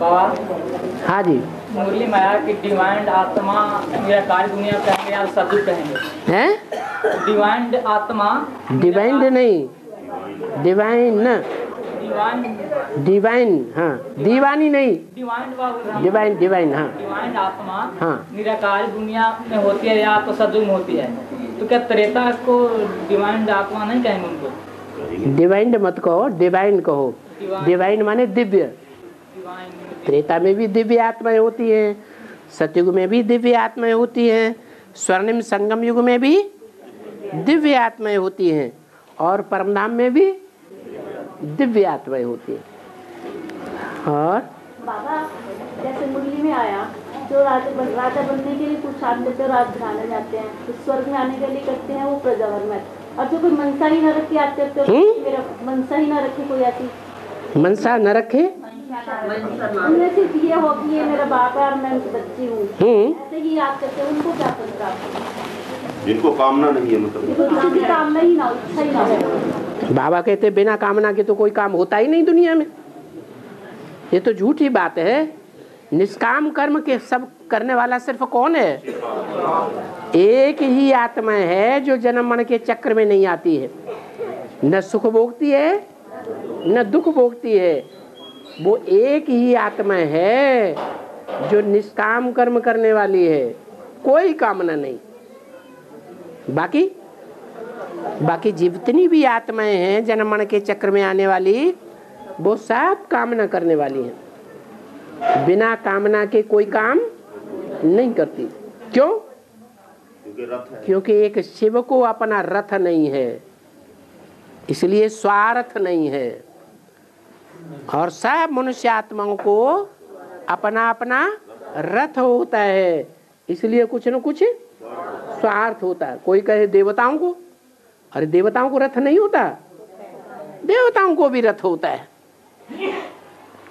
बाबा। हाँ जी। मुरली माया की डिवाइन आत्मा मेरा कार्य दुनिया कहेंगे या सदु कहेंगे? हैं? डिवाइन आत्मा। डिवाइन नहीं, डिवाइन डिवाइन डिवाइन, हाँ दीवानी नहीं, डिवाइन डिवाइन डिवाइन, हाँ डिवाइन आत्मा हाँ। निराकार दुनिया में होती है या तो सदु में होती है, तो क्या त्रेता को डिवाइन आत्मा नहीं कहेंगे उनको? डिवाइन मत कहो, डिवाइन कहो। डिवाइन माने दिव्य। डिवाइन त्रेता में भी दिव्य आत्माएं होती हैं, सतयुग में भी दिव्य आत्माएं होती हैं, स्वर्णिम संगम युग में भी दिव्य आत्माएं होती हैं, और परमधाम में भी दिव्य आत्माएं होती हैं। और बाबा जैसे मुरली में आया जो राजा बनने के लिए पुरुषार्थ करते हैं, राज बनाने जाते हैं, तो स्वर्ग में आने के लिए करते हैं वो प्रजावर में, और जो कोई मनसा ही न रखे आते हैं तो मेरा मनसा ही न रखे, कोई ऐसी मनसा न रखे, उनमें सिर्फ ये हो कि ये मेरा बाप है और मैं उनकी बच्ची हूँ, ऐसे ही याद करते हैं, उनको क्या संस्कार? जिनको कामना नहीं है, मतलब कामना ही ना हो, इच्छा ही ना हो। बाबा कहते बिना कामना के तो कोई काम होता ही नहीं दुनिया में। ये तो झूठी बात है। निष्काम कर्म के सब करने वाला सिर्फ कौन है? एक ही आत्मा है जो जन्म मरण के चक्र में नहीं आती है, न सुख भोगती है न दुख भोगती है। वो एक ही आत्मा है जो निष्काम कर्म करने वाली है, कोई कामना नहीं। बाकी जितनी भी आत्माएं हैं जन्म मरण के चक्र में आने वाली, वो सब कामना करने वाली हैं। बिना कामना के कोई काम नहीं करती। क्यों? क्योंकि एक शिव को अपना रथ नहीं है, इसलिए स्वार्थ नहीं है। और सब मनुष्य आत्माओं को अपना अपना रथ होता है, इसलिए कुछ न कुछ स्वार्थ होता है। कोई कहे देवताओं को, अरे देवताओं को रथ नहीं होता, देवताओं को भी रथ होता है।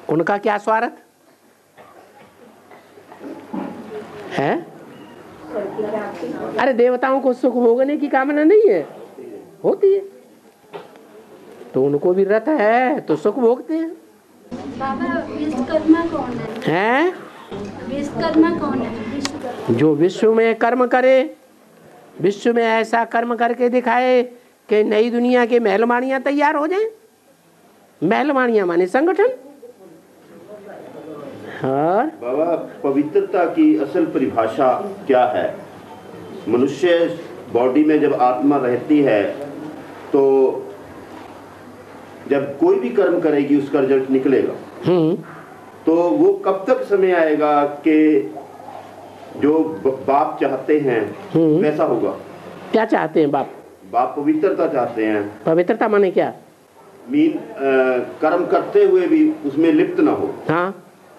उनका क्या स्वार्थ है? अरे देवताओं को सुख भोगने की कामना नहीं है, होती है, तो उनको भी रथ है तो सुख भोगते हैं। बाबा विश्वकर्मा कौन है? विश्वकर्मा कौन है? जो विश्व में कर्म करे, विश्व में ऐसा कर्म करके दिखाए कि नई दुनिया के महलमानियां तैयार हो जाएं। महलमानियां माने संगठन। और बाबा पवित्रता की असल परिभाषा क्या है? मनुष्य बॉडी में जब आत्मा रहती है तो जब कोई भी कर्म करेगी उसका रिजल्ट निकलेगा। तो वो कब तक समय आएगा कि जो बाप चाहते हैं वैसा होगा? क्या चाहते हैं बाप? बाप पवित्रता चाहते हैं। पवित्रता माने क्या? मीन कर्म करते हुए भी उसमें लिप्त ना हो। हाँ,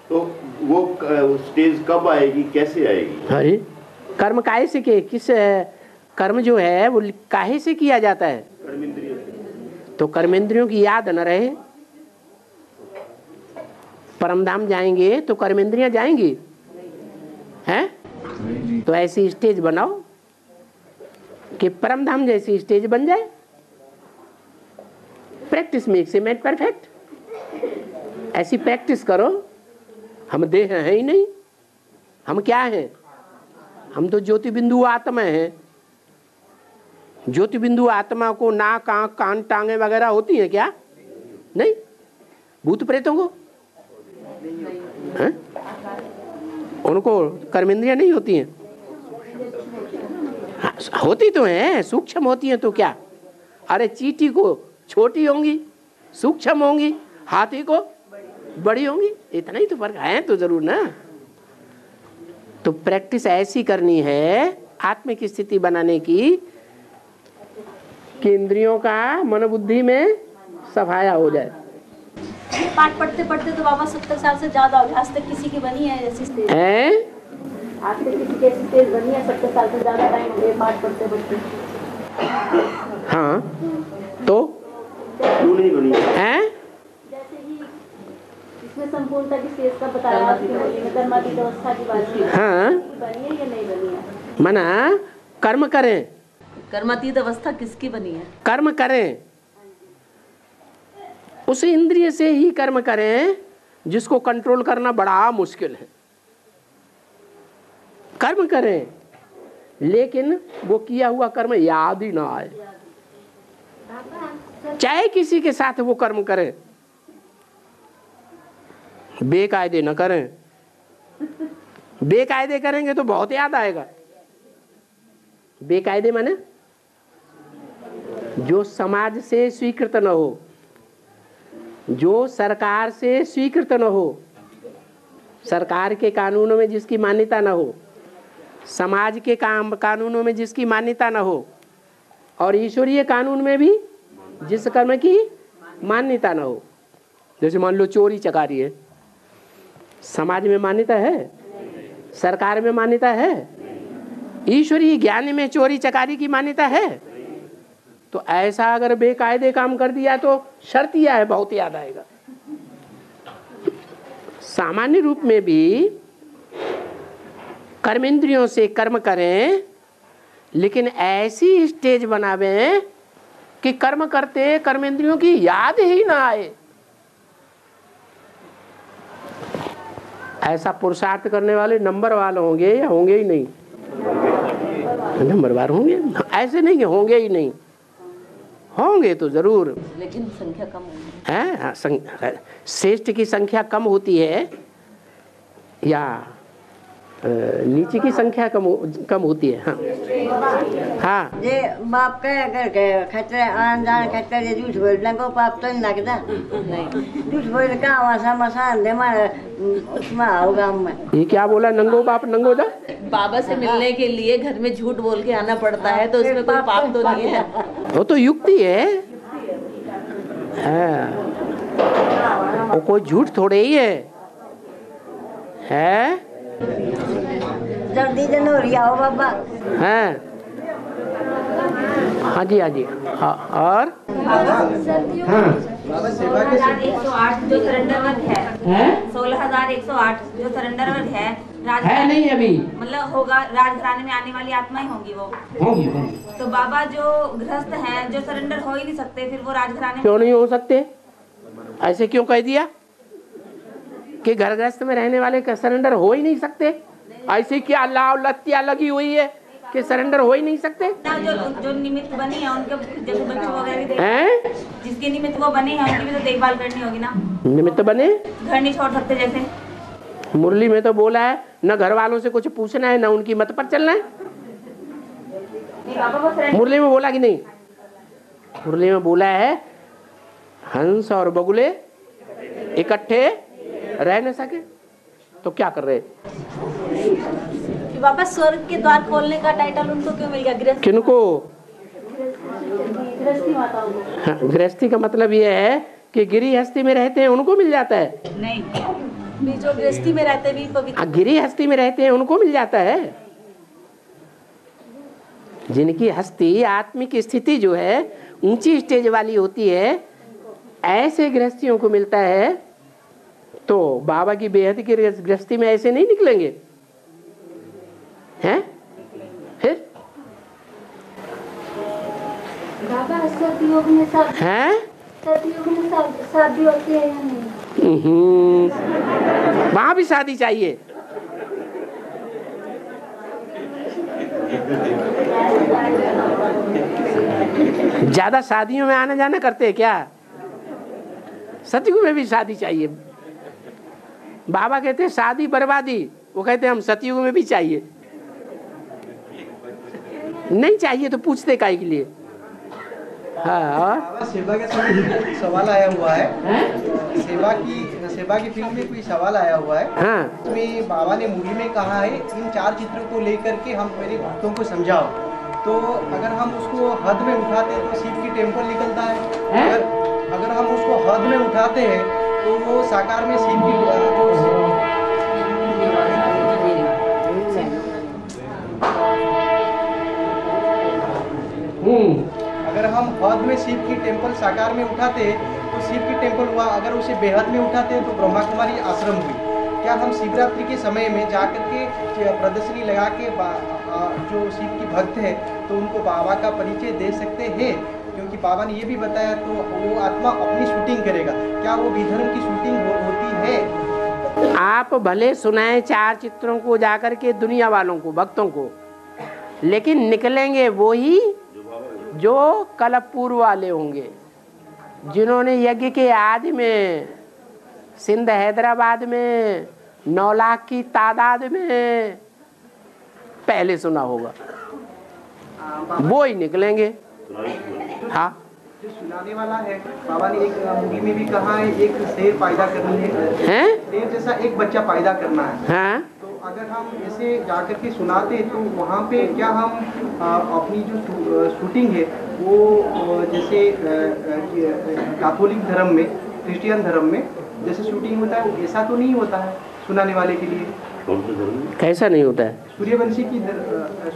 तो वो स्टेज कब आएगी, कैसे आएगी? अरे कर्म काहे से के, किस कर्म जो है वो काहे से किया जाता है? कर्मेंद्रिय। तो कर्मेंद्रियों की याद न रहे, परमधाम जाएंगे तो कर्मेंद्रियां जाएंगी हैं? तो ऐसी स्टेज बनाओ कि परमधाम जैसी स्टेज बन जाए। Practice makes a man perfect. ऐसी प्रैक्टिस करो। हम देह हैं ही नहीं, हम क्या हैं? हम तो ज्योति बिंदु आत्मा हैं। ज्योति बिंदु आत्मा को नाक, आँख, कान, टांगे वगैरह होती हैं क्या? नहीं। भूत प्रेतों को हैं? उनको कर्मेंद्रियां नहीं होती हैं? हाँ, होती तो हैं, सूक्ष्म होती हैं। तो क्या? अरे चींटी को छोटी होंगी, सूक्ष्म होंगी, हाथी को बड़ी होंगी, इतना ही तो फर्क है तो जरूर ना। तो प्रैक्टिस ऐसी करनी है आत्मिक स्थिति बनाने की कि इंद्रियों का मन बुद्धि में सफाया हो जाए। पाठ पढ़ते पढ़ते तो बाबा 70 साल से ज्यादा हो गया, आज तक किसी की बनी है ऐसी स्टेज? आज तक किसी की ऐसी स्टेज बनी है? 70 साल से ज्यादा टाइम हो गया पाठ पढ़ते पढ़ते। हाँ, तो क्यों नहीं बनी है? जैसे ही इसमें संपूर्णता की स्टेज का बताया, कर्मातीत अवस्था की बात की। हाँ, बनी है या नहीं बनी है? मना कर्म करें। कर्मातीत अवस्था किसकी बनी है? कर्म करें, उस इंद्रिय से ही कर्म करें जिसको कंट्रोल करना बड़ा मुश्किल है। कर्म करें लेकिन वो किया हुआ कर्म याद ही ना आए, चाहे किसी के साथ वो कर्म करें, बेकायदे न करें। बेकायदे करेंगे तो बहुत याद आएगा। बेकायदे माने जो समाज से स्वीकृत न हो, जो सरकार से स्वीकृत न हो, सरकार के कानूनों में जिसकी मान्यता न हो, समाज के कानूनों में जिसकी मान्यता न हो, और ईश्वरीय कानून में भी जिस कर्म की मान्यता न हो। जैसे मान लो चोरी चकारी है, समाज में मान्यता है, सरकार में मान्यता है, ईश्वरीय ज्ञान में चोरी चकारी की मान्यता है। तो ऐसा अगर बेकायदे काम कर दिया तो शर्त यह है बहुत याद आएगा। सामान्य रूप में भी कर्मेंद्रियों से कर्म करें, लेकिन ऐसी स्टेज बनावें कि कर्म करते कर्मेंद्रियों की याद ही ना आए। ऐसा पुरुषार्थ करने वाले नंबर वाले होंगे या होंगे ही नहीं? नंबर वार होंगे, ऐसे नहीं होंगे ही नहीं, होंगे तो जरूर, लेकिन संख्या कम होगी। है श्रेष्ठ की संख्या कम होती है या नीचे की संख्या कम होती है? हाँ ये बाप के अगर खतरे आन जान खतरे झूठ बोलने को पाप तो नहीं लगता। नहीं झूठ बोल का आवासा मसान दे मार उसमें आओगा मैं। ये क्या बोला? नंगो बाप नंगो दा? बाबा से मिलने के लिए घर में झूठ बोल के आना पड़ता है, तो उसमें कोई पाप तो नहीं है। वो तो युक्ति है, वो कोई झूठ थोड़े ही है। जल्दी जनवरी आओ बाबा। हैं? हाँ जी, हाँ जी, हाँ। और 16,108 जो सरेंडर वर्ग है, 16,108 जो सरेंडर वर्ग है नहीं अभी, मतलब होगा राजघराने में आने वाली आत्माएं होंगी वो होंगी। तो बाबा जो गृहस्थ हैं जो सरेंडर हो ही नहीं सकते, फिर वो राजघराने क्यों नहीं हो सकते? ऐसे क्यों कह दिया कि घर गृहस्थ में रहने वाले का सरेंडर हो ही नहीं सकते? ऐसे क्या लाव लत्तियां लगी हुई है कि सरेंडर हो ही नहीं सकते? जो निमित्त बनी है उनके जैसे बच्चे वगैरह हैं, जिसके निमित्त वो बने हैं उनकी भी तो देखभाल करनी होगी ना। निमित्त बने घर नहीं छोड़ सकते। जैसे मुरली में तो बोला है न घर वालों से कुछ पूछना है, न उनकी मत पर चलना है। मुरली में बोला कि नहीं? मुरली में बोला है हंस और बगुले इकट्ठे रह न सके, तो क्या कर रहे? बाबा स्वर्ग के द्वार खोलने का टाइटल उनको क्यों मिल गया? किनको? गृहस्थी माताओं को। हाँ, गृहस्थी का मतलब ये है कि गृहस्थी में रहते हैं उनको मिल जाता है। नहीं, भी जो गृहस्थी में रहते भी पवित्र। गृहस्थी में रहते हैं उनको मिल जाता है। जिनकी हस्ती आत्मिक स्थिति जो है ऊंची स्टेज वाली होती है, ऐसे गृहस्थियों को मिलता है। तो बाबा की बेहद की गृहस्थी में ऐसे नहीं निकलेंगे हैं? फिर बाबा सतयुग में सब हैं? सतयुग में सब शादी होती है या नहीं? वहां भी शादी चाहिए। ज्यादा शादियों में आना जाना करते हैं क्या? सतयुग में भी शादी चाहिए। बाबा कहते हैं शादी बर्बादी, वो कहते हैं हम सतयुग में भी चाहिए। नहीं चाहिए तो पूछते काहे के लिए? हाँ, सेवा के सवाल आया हुआ है। सेवा की फिल्म में कोई सवाल आया हुआ है। हाँ। इसमें बाबा ने मूवी में कहा है इन 4 चित्रों को लेकर के हम मेरे भक्तों को समझाओ। तो अगर हम उसको हद में उठाते हैं तो शिव की टेम्पल निकलता है। अगर हम उसको हद में उठाते हैं तो वो साकार में शिव की अगर हम हद में शिव की टेम्पल साकार में उठाते तो शिव की टेम्पल हुआ। अगर उसे बेहद में उठाते तो ब्रह्मा कुमारी आश्रम हुई। क्या हम शिवरात्रि के समय में जाकर के प्रदर्शनी लगा के जो शिव की भक्त है तो उनको बाबा का परिचय दे सकते हैं? क्योंकि बाबा ने ये भी बताया तो वो आत्मा अपनी शूटिंग करेगा, क्या वो विधर्म की शूटिंग होती है? आप भले सुनाए 4 चित्रों को जाकर के दुनिया वालों को, भक्तों को, लेकिन निकलेंगे वो ही जो कल पूर्व वाले होंगे, जिन्होंने यज्ञ के आदि में सिंध हैदराबाद में 9 लाख की तादाद में पहले सुना होगा, वो ही निकलेंगे। हाँ, जो सुनाने वाला है, बाबा ने एक मूवी में भी कहा है एक शेर पैदा करनी है, शेर जैसा एक बच्चा पैदा करना है। हाँ? तो अगर हम ऐसे जाकर के सुनाते तो वहाँ पे क्या हम अपनी जो शूटिंग है वो जैसे कैथोलिक धर्म में, क्रिश्चियन धर्म में जैसे शूटिंग होता है ऐसा तो नहीं होता है सुनाने वाले के लिए? कैसा नहीं होता है? सूर्यवंशी की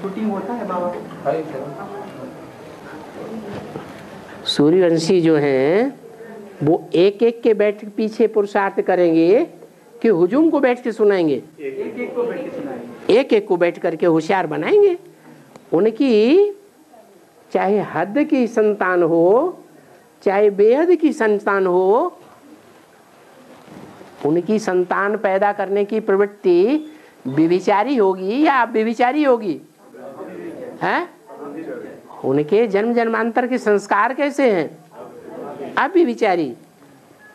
शूटिंग होता है बाबा? सूर्यवंशी जो हैं वो एक एक के बैठ के पीछे पुरुषार्थ करेंगे कि हुजूम को बैठ के सुनाएंगे? एक एक को बैठ के सुनाएंगे, एक एक को बैठ करके होशियार बनाएंगे। उनकी चाहे हद की संतान हो चाहे बेहद की संतान हो, उनकी संतान पैदा करने की प्रवृत्ति व्यभिचारी होगी या अव्यभिचारी होगी? हैं? उनके जन्म जन्मांतर के संस्कार कैसे हैं? अव्यभिचारी।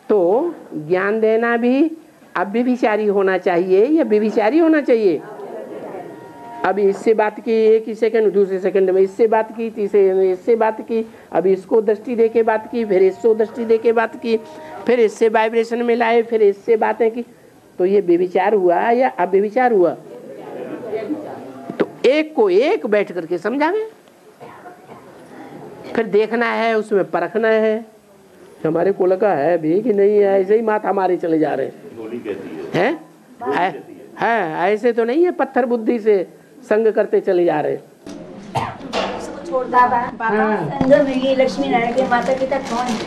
तो ज्ञान देना भी अव्यभिचारी होना चाहिए या व्यभिचारी होना चाहिए? अभी इससे बात की एक ही सेकंड, दूसरे सेकंड में इससे बात की, तीसरे में इससे बात की, अभी इसको दृष्टि दे के बात की, फिर इसको दृष्टि दे के बात की, फिर इससे वाइब्रेशन में लाए, फिर इससे बातें की, तो ये व्यभिचार हुआ या अव्यभिचार हुआ? तो एक को एक बैठ करके समझावे, फिर देखना है, उसमें परखना है हमारे कुल का है भी कि नहीं है, ऐसे ही माथा हमारे चले जा रहे हैं। ऐसे तो नहीं है पत्थर बुद्धि से संग करते चले जा रहे। संग में ये लक्ष्मी नारायण के माता पिता कौन है?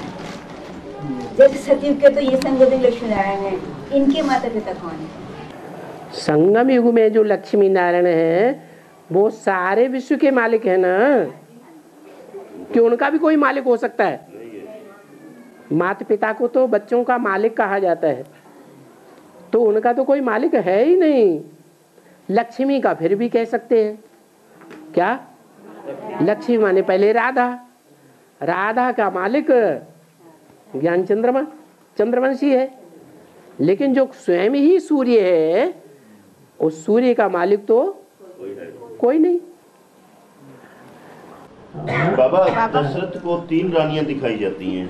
जैसे सतयुग के तो ये संग में लक्ष्मी नारायण है, इनके माता पिता कौन है? संगम युग में जो लक्ष्मी नारायण है वो सारे विश्व के मालिक है ना, कि उनका भी कोई मालिक हो सकता है? माता पिता को तो बच्चों का मालिक कहा जाता है, तो उनका तो कोई मालिक है ही नहीं। लक्ष्मी का फिर भी कह सकते हैं, क्या? लक्ष्मी माने पहले राधा, राधा का मालिक ज्ञान चंद्रमा, चंद्रवंशी है, लेकिन जो स्वयं ही सूर्य है उस सूर्य का मालिक तो कोई नहीं। बाबा दशरथ को 3 रानियां दिखाई जाती हैं,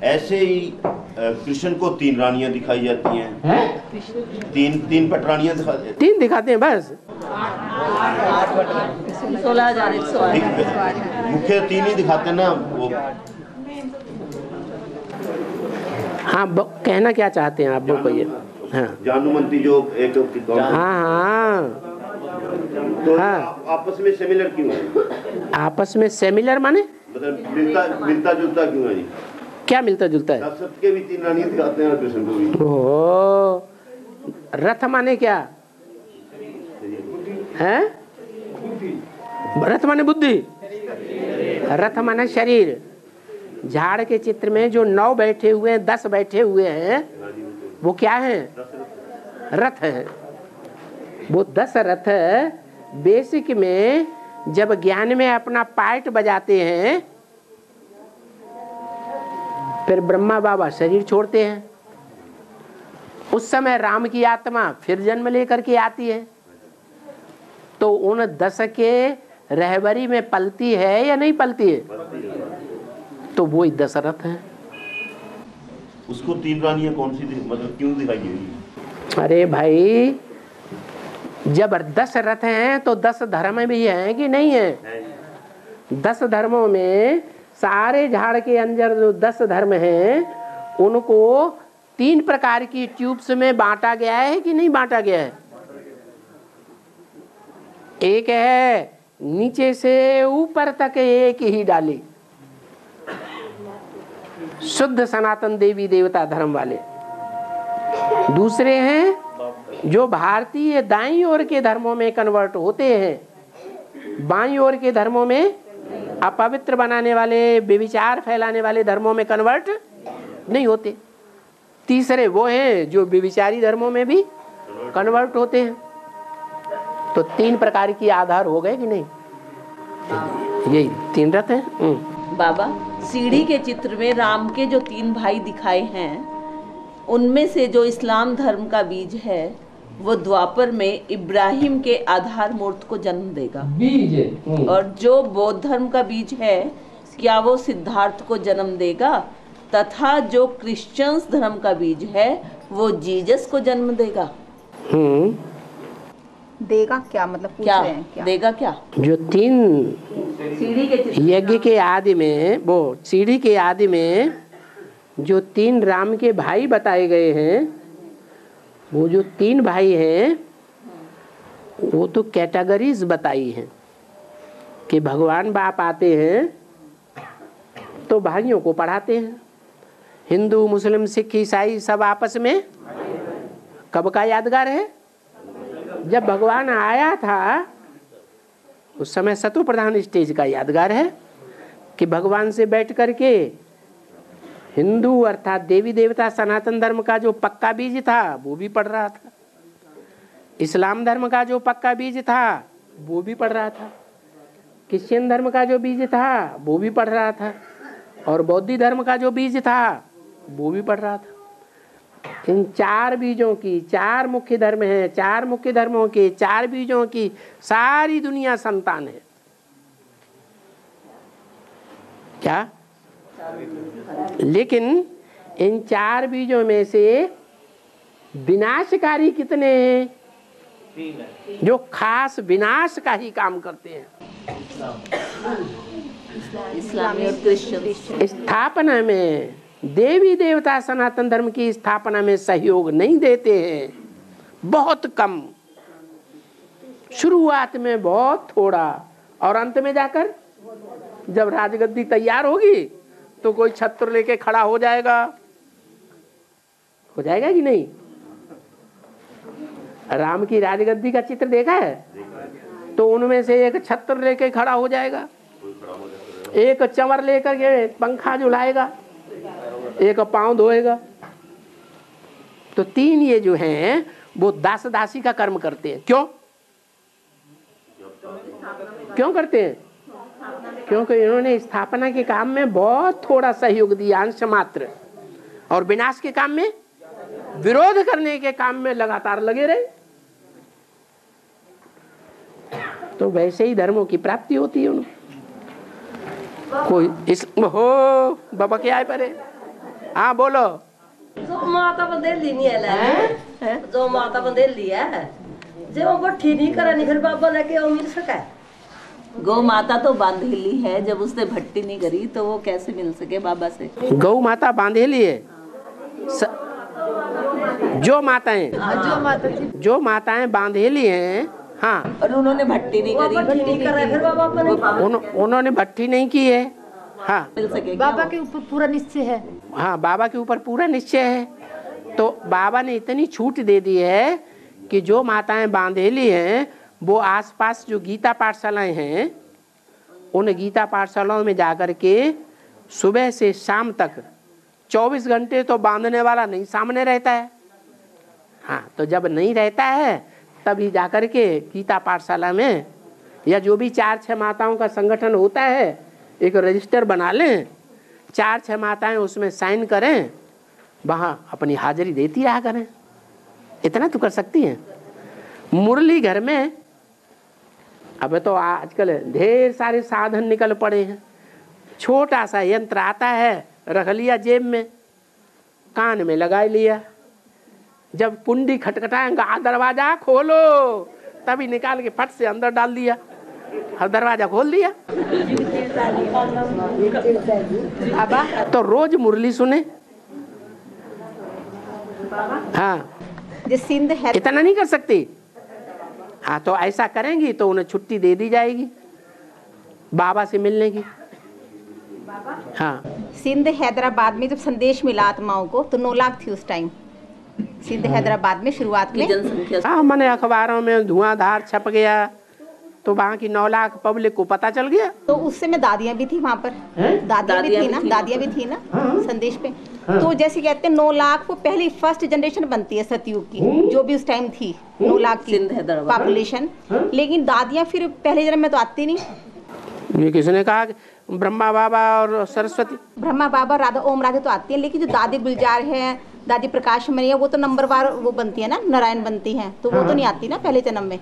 ऐसे ही कृष्ण को 3 रानियां दिखाई जाती हैं। तीन पटरानियां तीन दिखाते हैं बस। 16,108 मुख्य 3 ही दिखाते हैं ना वो। हाँ, कहना क्या चाहते हैं आप वो कहिए। हाँ, जानुमंती जो एक, हाँ तो आपस में सिमिलर क्यों है? आपस में सिमिलर माने मतलब मिलता जुलता क्यों है? क्या मिलता जुलता है? दशरथ के भी 3 रानियां दिखाते हैं और कृष्ण को भी। ओह, रथ माने क्या है? रथ माने बुद्धि, रथ माने शरीर। झाड़ के चित्र में जो 9 बैठे हुए हैं, 10 बैठे हुए हैं, वो क्या है? रथ है। वो 10 रथ बेसिक में जब ज्ञान में अपना पार्ट बजाते हैं, फिर ब्रह्मा बाबा शरीर छोड़ते हैं, उस समय राम की आत्मा फिर जन्म लेकर के आती है, तो उन 10 के रहबरी में पलती है या नहीं पलती है? तो वो ही दशरथ है। उसको 3 रानियां कौन सी मतलब क्यों दिखाई गई? अरे भाई, जब 10 रथ हैं तो 10 धर्म भी हैं कि नहीं है? 10 धर्मों में सारे झाड़ के अंदर जो 10 धर्म हैं उनको 3 प्रकार की ट्यूब्स में बांटा गया है कि नहीं बांटा गया है? एक है नीचे से ऊपर तक एक ही डाली, शुद्ध सनातन देवी देवता धर्म वाले। दूसरे हैं जो भारतीय दाईं ओर के धर्मों में कन्वर्ट होते हैं, बाईं ओर के धर्मों में अपवित्र बनाने वाले, व्यभिचार फैलाने वाले धर्मों में कन्वर्ट नहीं होते। तीसरे वो हैं जो व्यभिचारी धर्मों में भी कन्वर्ट होते हैं। तो 3 प्रकार की आधार हो गए कि नहीं? यही 3 रथ हैं। बाबा, सीढ़ी के चित्र में राम के जो 3 भाई दिखाए हैं, उनमें से जो इस्लाम धर्म का बीज है वो द्वापर में इब्राहिम के आधार मूर्त को जन्म देगा, बीज। और जो बौद्ध धर्म का बीज है, क्या वो सिद्धार्थ को जन्म देगा? तथा जो क्रिश्चियंस धर्म का बीज है वो जीसस को जन्म देगा। देगा क्या मतलब पूछ क्या रहे हैं क्या? देगा क्या? जो 3 यज्ञ के आदि में, वो सीढ़ी के आदि में जो 3 राम के भाई बताए गए हैं, वो जो 3 भाई हैं वो तो कैटेगरीज बताई हैं कि भगवान बाप आते हैं तो भाइयों को पढ़ाते हैं। हिंदू, मुस्लिम, सिख, ईसाई सब आपस में कब का यादगार है? जब भगवान आया था उस समय सतो प्रधान स्टेज का यादगार है कि भगवान से बैठ करके हिंदू अर्थात देवी देवता सनातन धर्म का जो पक्का बीज था वो भी पढ़ रहा था, इस्लाम धर्म का जो पक्का बीज था वो भी पढ़ रहा था, क्रिश्चियन धर्म का जो बीज था वो भी पढ़ रहा था, और बौद्ध धर्म का जो बीज था वो भी पढ़ रहा था। इन 4 बीजों की, 4 मुख्य धर्म हैं, 4 मुख्य धर्मों के 4 बीजों की सारी दुनिया संतान है। क्या? लेकिन इन 4 बीजों में से विनाशकारी कितने हैं? जो खास विनाश का ही काम करते हैं। इस्लामी और क्रिश्चियन। स्थापना में देवी देवता सनातन धर्म की स्थापना में सहयोग नहीं देते हैं, बहुत कम, शुरुआत में बहुत थोड़ा, और अंत में जाकर जब राजगद्दी तैयार होगी तो कोई छत्र लेके खड़ा हो जाएगा कि नहीं? राम की राजगद्दी का चित्र देखा है? तो उनमें से एक छत्र लेके खड़ा हो जाएगा, एक चंवर लेकर के पंखा झुलाएगा, एक पांव धोएगा। तो 3 ये जो हैं वो दास दासी का कर्म करते हैं। क्यों करते हैं? क्योंकि इन्होंने स्थापना के काम में बहुत थोड़ा सहयोग दिया, अंश मात्र, और विनाश के काम में, विरोध करने के काम में लगातार लगे रहे। तो वैसे ही धर्मों की प्राप्ति होती है उन्हें। कोई इस हो बाबा क्या है परे? हाँ बोलो। जो माता बंदेल ली नहीं है, जो माता बंदेल लिया है, जो वो ठीक नहीं करा नहीं, फिर बाबा ने क्या मिल सका? गौ माता तो बांधेली है, जब उसने भट्टी नहीं करी तो वो कैसे मिल सके बाबा से? गौ माता बांधेली है। जो माताएं बांधेली हैं, हाँ, और उन्होंने भट्टी नहीं करी, उन्होंने भट्टी नहीं की है, हाँ, मिल सके। बाबा के ऊपर पूरा निश्चय है। हाँ, बाबा के ऊपर पूरा निश्चय है। तो बाबा ने इतनी छूट दे दी है कि जो माताएं बांधेली हैं वो आसपास जो गीता पाठशालाएं हैं, उन गीता पाठशालाओं में जाकर के सुबह से शाम तक 24 घंटे तो बांधने वाला नहीं सामने रहता है। हाँ, तो जब नहीं रहता है तभी जाकर के गीता पाठशाला में, या जो भी 4-6 माताओं का संगठन होता है, एक रजिस्टर बना लें, 4-6 माताएं उसमें साइन करें, वहाँ अपनी हाजिरी देती रहा करें। इतना तो कर सकती हैं। मुरली घर में अब तो आजकल ढेर सारे साधन निकल पड़े हैं। छोटा सा यंत्र आता है, रख लिया जेब में, कान में लगा लिया, जब कुंडी खटखटाएंगा दरवाजा खोलो, तभी निकाल के फट से अंदर डाल दिया और दरवाजा खोल दिया। अब तो रोज मुरली सुने। हाँ, सिंध है, इतना नहीं कर सकती। हाँ, तो ऐसा करेंगी तो उन्हें छुट्टी दे दी जाएगी बाबा से मिलने की। हाँ, सिंध हैदराबाद में जब संदेश मिला आत्माओं को तो 9 लाख थी उस टाइम। सिंध हैदराबाद में शुरुआत में हाँ, मैंने अखबारों में धुआंधार छप गया, तो वहाँ की 9 लाख पब्लिक को पता चल गया। तो उस समय दादियाँ भी थी वहाँ पर, दादियाँ भी थी ना संदेश पे। तो जैसे कहते हैं 9 लाख वो पहली फर्स्ट जनरेशन बनती है सतयुग की, जो भी उस टाइम थी 9 लाख की पॉपुलेशन। लेकिन दादियाँ फिर पहले जन्म में तो आती नहीं। ये किसने कहा? ब्रह्मा बाबा और सरस्वती, ब्रह्मा बाबा राधा ओम राधे तो आती है, लेकिन जो दादी गुलजार है, दादी प्रकाश मणि है, वो तो नंबरवार वो बनती है ना, नारायण बनती हैं, तो वो तो नहीं आती ना पहले जन्म में।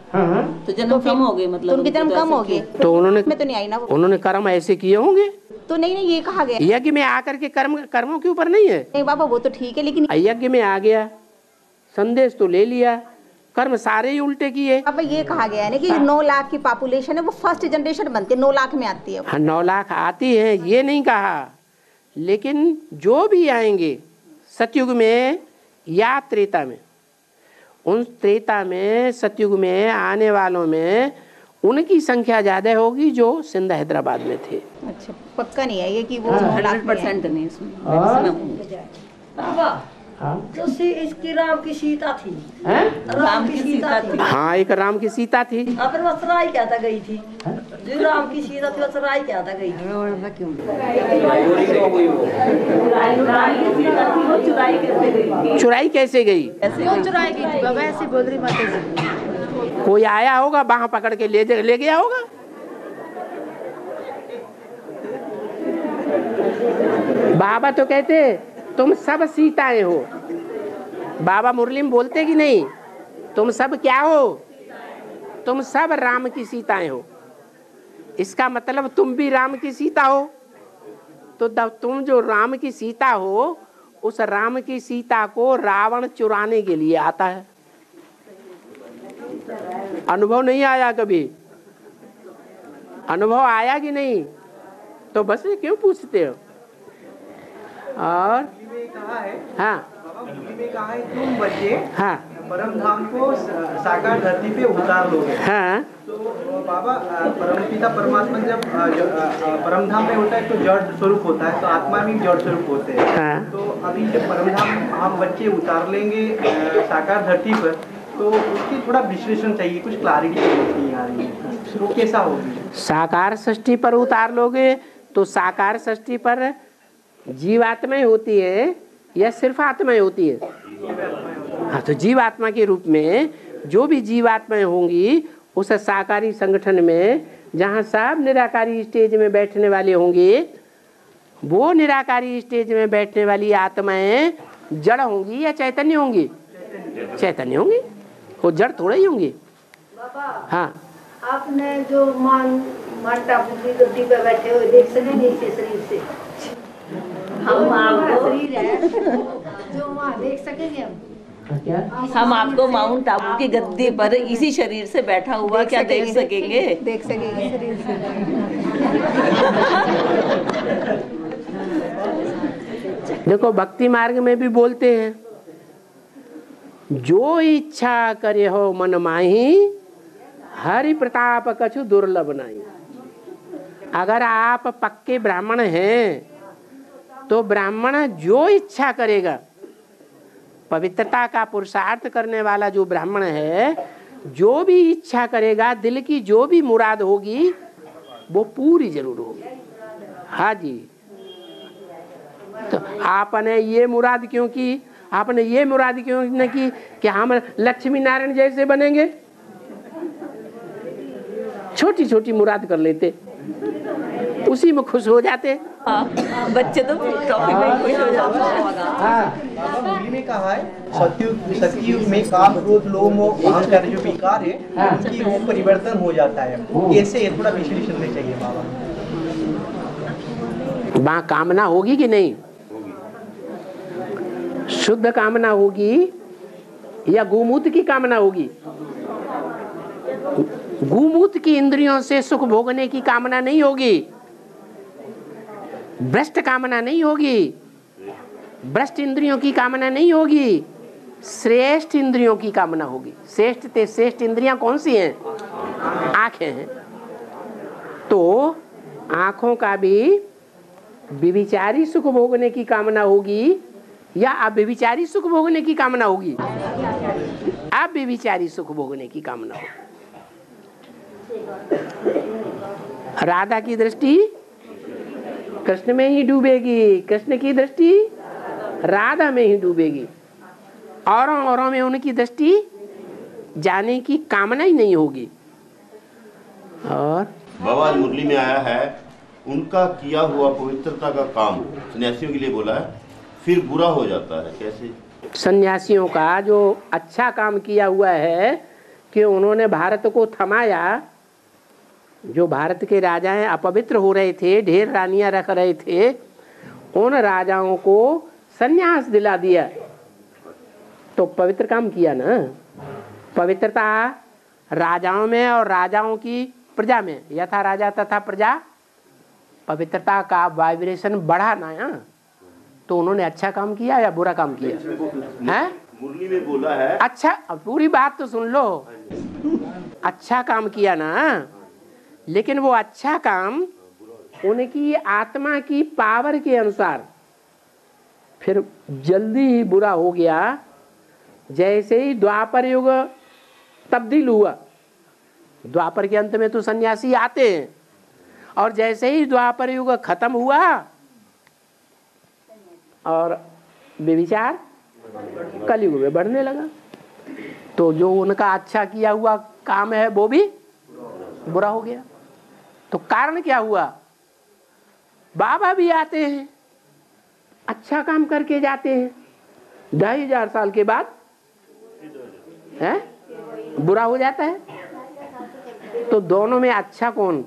तो जन्म कम हो गए, मतलब उनके जन्म कम हो गए, तो उन्होंने में तो नहीं आई ना। उन्होंने कर्म ऐसे किए होंगे। तो नहीं ये कहा गया यज्ञ में आकर के कर्मों के ऊपर नहीं है। नहीं बाबा वो तो ठीक है, लेकिन यज्ञ में आ गया, संदेश तो ले लिया, कर्म सारे ही उल्टे किए। अब ये कहा गया है ना कि 9 लाख की पॉपुलेशन है, वो फर्स्ट जनरेशन बनती है, 9 लाख में आती है। हाँ 9 लाख आती है, ये नहीं कहा, लेकिन जो भी आएंगे सतयुग में या त्रेता में, उन त्रेता में सतयुग में आने वालों में उनकी संख्या ज्यादा होगी जो सिंध हैदराबाद में थे। अच्छा, पक्का नहीं है ये कि वो 100% नहीं इसमें। तो इसकी राम की सीता थी, राम की सीता थी। हाँ एक राम की सीता थी। फिर वो सराय क्या था गई थी, जो राम की सीता थी वो सराय क्या था गई थी। चुराई कैसे गई? चुराई गई थी बाबा, ऐसे बोल रही माता जी। कोई आया होगा वहां पकड़ के ले गया होगा। बाबा तो कहते तुम सब सीताएं हो। बाबा मुरली में बोलते कि नहीं, तुम सब क्या हो? तुम सब राम की सीताएं हो। इसका मतलब तुम भी राम की सीता हो। तो तुम जो राम की सीता हो, उस राम की सीता को रावण चुराने के लिए आता है। अनुभव नहीं आया कभी? अनुभव आया कि नहीं? तो बस ये क्यों पूछते हो? और कहा है, हाँ में कहा है तुम बच्चे हाँ परम धाम को साकार धरती पे उतार लोगे। हाँ तो बाबा परमपिता परमात्मा जब परम धाम में होता है तो जड़ स्वरूप होता है, तो आत्मा भी जड़ स्वरूप होते हैं। हाँ। तो अभी जब परम धाम हम बच्चे उतार लेंगे साकार धरती पर, तो उसकी थोड़ा विश्लेषण चाहिए, कुछ क्लैरिटी चाहिए यहाँ। वो कैसा होगी? साकार षष्ठी पर उतार लोगे तो साकार षष्ठी पर जीवात्माएं होती है या सिर्फ आत्माएं होती है? हाँ, तो जीवात्मा के रूप में जो भी जीवात्माएं होंगी उस साकारी संगठन में, जहाँ सब निराकारी स्टेज में बैठने वाले होंगे, वो निराकारी स्टेज में बैठने वाली आत्माएं जड़ होंगी या चैतन्य होंगी? चैतन्य होंगी, वो जड़ थोड़ा ही होंगी। हाँ, आपने जो मान टापू की गद्दी पे बैठे हुए देख सकेंगे इस शरीर से? हम आपको शरीर है जो वहाँ देख सकेंगे हम आपको माउंट आबू की गद्दी पर इसी शरीर से बैठा हुआ क्या देख सकेंगे? देख सकेंगे शरीर से। देखो भक्ति मार्ग में भी बोलते हैं, जो इच्छा करे हो मन माही, हरि प्रताप कछु दुर्लभ नहीं। अगर आप पक्के ब्राह्मण हैं तो ब्राह्मण जो इच्छा करेगा, पवित्रता का पुरुषार्थ करने वाला जो ब्राह्मण है, जो भी इच्छा करेगा, दिल की जो भी मुराद होगी वो पूरी जरूर होगी। हाँ जी। तो आपने ये मुराद क्यों की? आपने ये मुराद क्यों न की कि हम लक्ष्मी नारायण जैसे बनेंगे? छोटी छोटी मुराद कर लेते, उसी में खुश हो जाते। बच्चे तो टॉपिक में खुश हो जाते हैं। बाबा मुरली में कहा है सतयुग में काम क्रोध लोभ मोह अहंकार जो विकार है उनकी वो परिवर्तन हो जाता है। कैसे ये थोड़ा विश्लेषण में चाहिए बाबा। वहाँ कामना होगी कि नहीं? शुद्ध कामना होगी या गोमूत्र की कामना होगी? गोमूत्र की इंद्रियों से सुख भोगने की कामना नहीं होगी, भ्रष्ट कामना नहीं होगी, भ्रष्ट इंद्रियों की कामना नहीं होगी, श्रेष्ठ इंद्रियों की कामना होगी। श्रेष्ठ इंद्रियां कौन सी हैं? आंखें हैं। तो आंखों का भी व्यभिचारी सुख भोगने की कामना होगी या अव्यभिचारी सुख भोगने की कामना होगी? अव्यभिचारी सुख भोगने की कामना होगी। राधा की दृष्टि कृष्ण में ही डूबेगी, कृष्ण की दृष्टि राधा में ही डूबेगी। औरों में उनकी दृष्टि जाने की कामना ही नहीं होगी। और बाबा मुरली में आया है, उनका किया हुआ पवित्रता का काम सन्यासियों के लिए बोला है, फिर बुरा हो जाता है। कैसे? सन्यासियों का जो अच्छा काम किया हुआ है कि उन्होंने भारत को थमाया। जो भारत के राजाएं अपवित्र हो रहे थे, ढेर रानियां रख रहे थे, उन राजाओं को सन्यास दिला दिया, तो पवित्र काम किया ना। पवित्रता राजाओं में और राजाओं की प्रजा में, यथा राजा तथा प्रजा, पवित्रता का वाइब्रेशन बढ़ा ना। तो उन्होंने अच्छा काम किया या बुरा काम किया है? मुरली में बोला है अच्छा, पूरी बात तो सुन लो। अच्छा काम किया ना, लेकिन वो अच्छा काम उनकी आत्मा की पावर के अनुसार फिर जल्दी ही बुरा हो गया। जैसे ही द्वापर युग तब्दील हुआ, द्वापर के अंत में तो सन्यासी आते हैं, और जैसे ही द्वापर युग खत्म हुआ और व्यभिचार कलयुग में बढ़ने लगा, तो जो उनका अच्छा किया हुआ काम है वो भी बुरा हो गया। तो कारण क्या हुआ? बाबा भी आते हैं, अच्छा काम करके जाते हैं, 2500 साल के बाद है बुरा हो जाता है। तो दोनों में अच्छा कौन?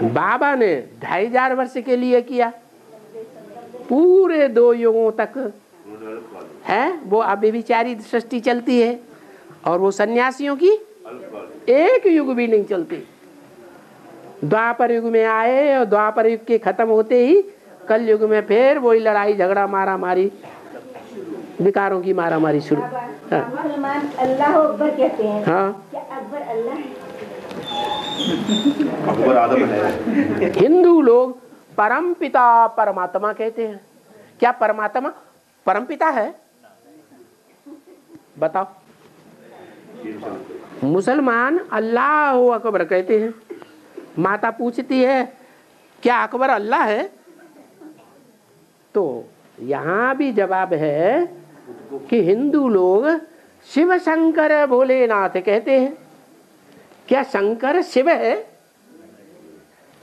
बाबा ने 2500 वर्ष के लिए किया, पूरे 2 युगों तक है वो अव्यभिचारी सृष्टि चलती है, और वो सन्यासियों की 1 युग भी नहीं चलती। द्वापर युग में आए और द्वापर युग के खत्म होते ही कल युग में फिर वही लड़ाई झगड़ा मारा मारी, विकारों की मारा मारी शुरू। मुसलमान अल्लाह अकबर कहते हैं। हाँ, क्या अकबर अल्लाह है? अकबर आदम है। हिंदू लोग परमपिता परमात्मा कहते हैं। क्या परमात्मा परमपिता है? बताओ। मुसलमान अल्लाह अकबर कहते हैं। माता पूछती है क्या अकबर अल्लाह है? तो यहाँ भी जवाब है कि हिंदू लोग शिव शंकर भोलेनाथ कहते हैं। क्या शंकर शिव है?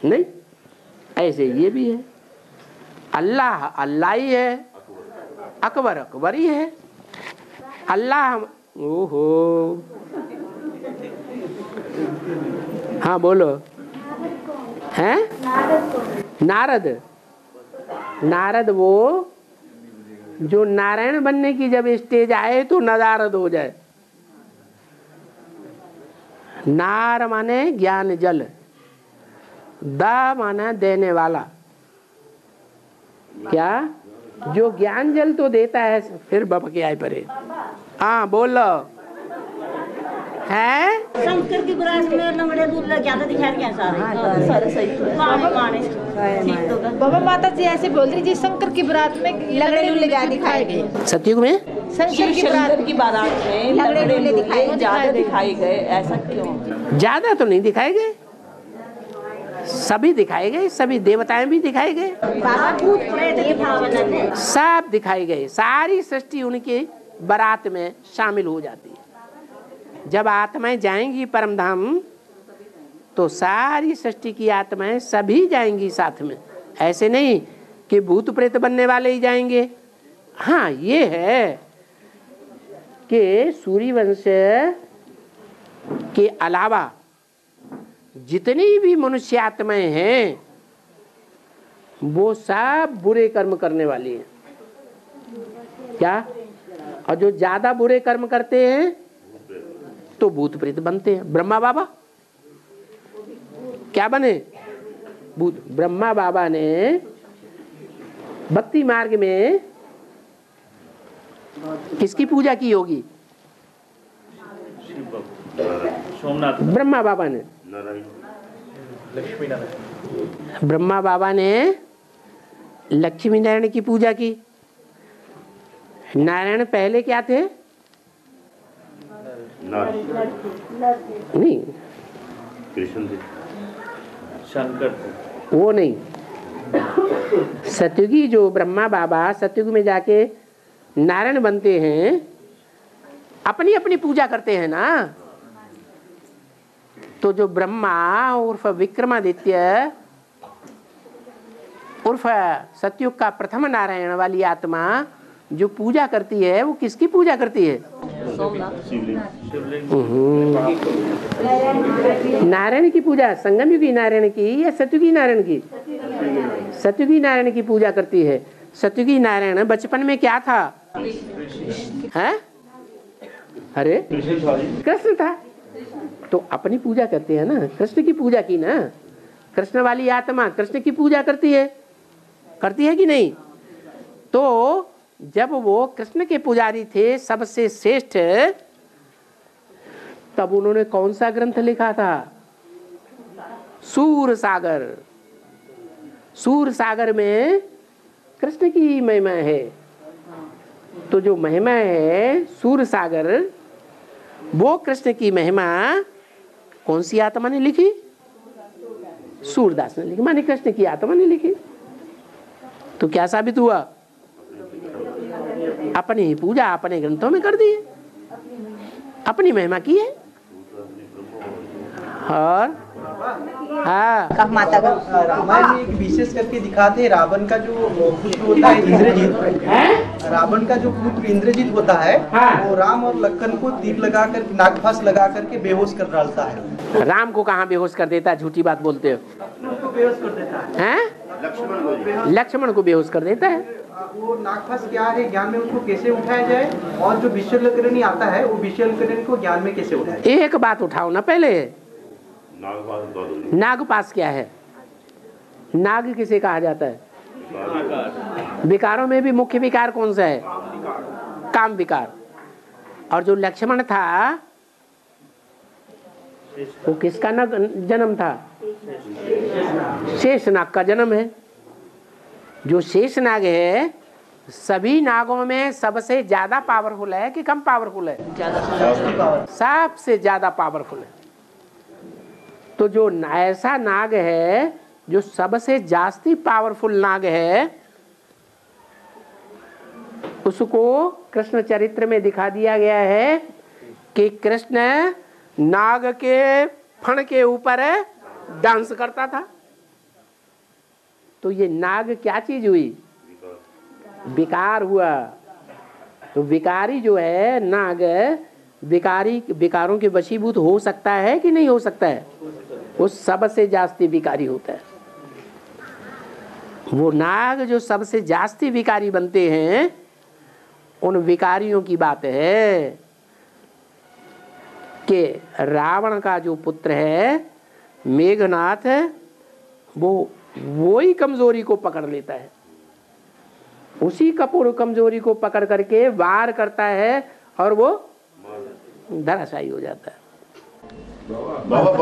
नहीं, ऐसे ये भी है। अल्लाह अल्लाह ही है, अकबर अकबर ही है। अल्लाह ओहो, हाँ बोलो। हैं? नारद। नारद वो जो नारायण बनने की जब स्टेज आए तो नदारद हो जाए। नार माने ज्ञान जल, दा माना देने वाला। क्या? जो ज्ञान जल तो देता है, फिर बपके आए परे। हाँ बोलो। है शंकर की विरासत में लंगड़े दूध ज्यादा दिखाई क्या सारे? सारे सही ठीक तो बाबा माता जी ऐसे बोल रही जी, शंकर की बारात में लंगड़े लूले ज्यादा दिखाए गए। सतयुग में शंकर की बारात में लंगड़े लूले ज्यादा दिखाए गए। ऐसा क्यों? ज्यादा तो नहीं दिखाए गए, सभी दिखाए गए, सभी देवताएं भी दिखाए गए, सब दिखाए गए। सारी सृष्टि उनके बारात में शामिल हो जाती है। जब आत्माएं जाएंगी परमधाम तो सारी सृष्टि की आत्माएं सभी जाएंगी साथ में। ऐसे नहीं कि भूत प्रेत बनने वाले ही जाएंगे। हाँ ये है कि सूर्यवंश के अलावा जितनी भी मनुष्य आत्माएं हैं वो सब बुरे कर्म करने वाली हैं। क्या? और जो ज्यादा बुरे कर्म करते हैं तो भूत प्रेत बनते हैं। ब्रह्मा बाबा क्या बने? भूत। ब्रह्मा बाबा ने भक्ति मार्ग में किसकी पूजा की होगी? सोमनाथ। ब्रह्मा बाबा ने, लक्ष्मी नारायण। ब्रह्मा बाबा ने लक्ष्मी नारायण की पूजा की। नारायण पहले क्या थे? नहीं, कृष्ण थे, शंकर थे, वो नहीं। सतयुगी जो ब्रह्मा बाबा सतयुग में जाके नारायण बनते हैं, अपनी अपनी पूजा करते हैं ना। तो जो ब्रह्मा उर्फ विक्रमादित्य उर्फ सतयुग का प्रथम नारायण वाली आत्मा जो पूजा करती है, वो किसकी पूजा करती है? नारायण की पूजा, संगम युगी नारायण की या सतयुगी नारायण की? सतयुगी नारायण की पूजा करती है। सतयुगी नारायण बचपन में क्या था? है? अरे कृष्ण था। तो अपनी पूजा करते हैं ना, कृष्ण की पूजा की ना। कृष्ण वाली आत्मा कृष्ण की पूजा करती है कि नहीं? तो जब वो कृष्ण के पुजारी थे सबसे श्रेष्ठ, तब उन्होंने कौन सा ग्रंथ लिखा था? सूर सागर। सूर सागर में कृष्ण की महिमा है। तो जो महिमा है सूर सागर, वो कृष्ण की महिमा कौन सी आत्मा ने लिखी? सूरदास ने लिखी, माने कृष्ण की आत्मा ने लिखी। तो क्या साबित हुआ? अपनी ही पूजा अपने ग्रंथों में कर दी है, अपनी महिमा की है। और हाँ, माता का रामायण में एक विशेष करके दिखाते, रावण का जो पुत्र होता है इंद्रजीत, रावण का जो पुत्र इंद्रजीत होता है, वो राम और लखन को तीर लगाकर, नागफांस लगा करके बेहोश कर डालता है। राम को कहाँ बेहोश कर देता है? झूठी बात बोलते हो। बेहोश कर देता है, लक्ष्मण को बेहोश कर देता है। वो नागफांस क्या है, ज्ञान में उसको कैसे उठाया जाए, और जो विश्वलकरणी आता है वो विश्वलकरणी को ज्ञान में कैसे उठाए? एक बात उठाओ ना पहले, नागपास क्या है? नाग किसे कहा जाता है? विकारों में भी मुख्य विकार कौन सा है? काम विकार। और जो लक्ष्मण था वो किसका जन्म था? शेषनाग का जन्म है। जो शेषनाग है सभी नागों में सबसे ज्यादा पावरफुल है कि कम पावरफुल है? सबसे ज्यादा पावरफुल है। तो जो ऐसा नाग है जो सबसे जास्ती पावरफुल नाग है, उसको कृष्ण चरित्र में दिखा दिया गया है कि कृष्ण नाग के फण के ऊपर डांस करता था। तो ये नाग क्या चीज हुई? विकार हुआ। तो विकारी जो है नाग, विकारों के वशीभूत हो सकता है कि नहीं हो सकता है? वो सबसे जास्ती विकारी होता है। वो नाग जो सबसे जास्ती विकारी बनते हैं, उन विकारियों की बात है कि रावण का जो पुत्र है मेघनाथ, वो ही कमजोरी को पकड़ लेता है। उसी कपूर कमजोरी को पकड़ करके वार करता है और वो धराशायी हो जाता है। बाबा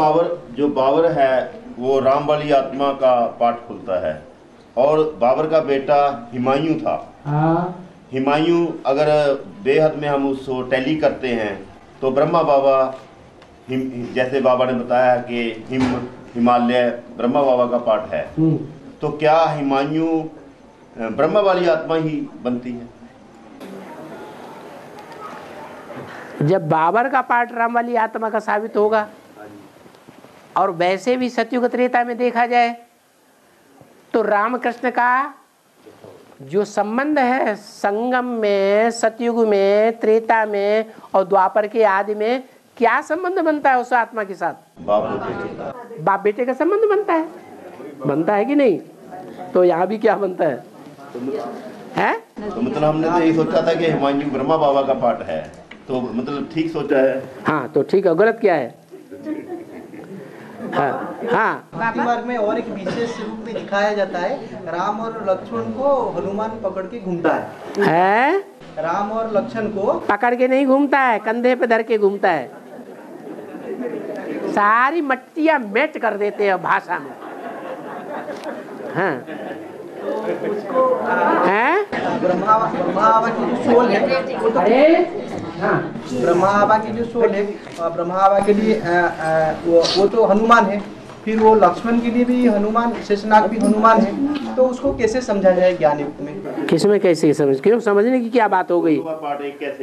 बाबर है वो राम वाली आत्मा का पाठ खुलता है। और बाबर का बेटा हुमायूं था। हुमायूं अगर बेहद में हम उसको टैली करते हैं तो ब्रह्मा बाबा, जैसे बाबा ने बताया कि हिमालय ब्रह्मा बाबा का पाठ है, तो क्या हुमायूं ब्रह्मा वाली आत्मा ही बनती है? जब बाबर का पाठ राम वाली आत्मा का साबित होगा, और वैसे भी सतयुग त्रेता में देखा जाए तो राम कृष्ण का जो संबंध है संगम में, सतयुग में, त्रेता में और द्वापर के आदि में, क्या संबंध बनता है उस आत्मा के साथ? बाप बेटे का संबंध बनता है कि नहीं? तो यहाँ भी क्या बनता है? तो मतलब हमने तो यही सोचा था कि हुमायूं ब्रह्मा बाबा का पाठ है, तो मतलब ठीक सोचा है। हाँ तो ठीक है, गलत क्या है? भक्ति मार्ग में और एक विशेष रूप में दिखाया जाता है, राम और लक्ष्मण को हनुमान पकड़ के घूमता है। राम और लक्ष्मण को पकड़ के नहीं घूमता है, कंधे पे धर के घूमता है। सारी मट्टियां मेट कर देते हैं भाषा में। हाँ ब्रह्मा की जो सोल है, ब्रह्मा बाबा की जो सोल है, ब्रह्मा बाबा के लिए वो तो हनुमान है, फिर वो लक्ष्मण के लिए भी हनुमान, शेषनाग भी हनुमान है, तो उसको कैसे समझा जाए ज्ञान युक्त में? किसमें कैसे समझ, क्यों समझने की क्या बात हो गई?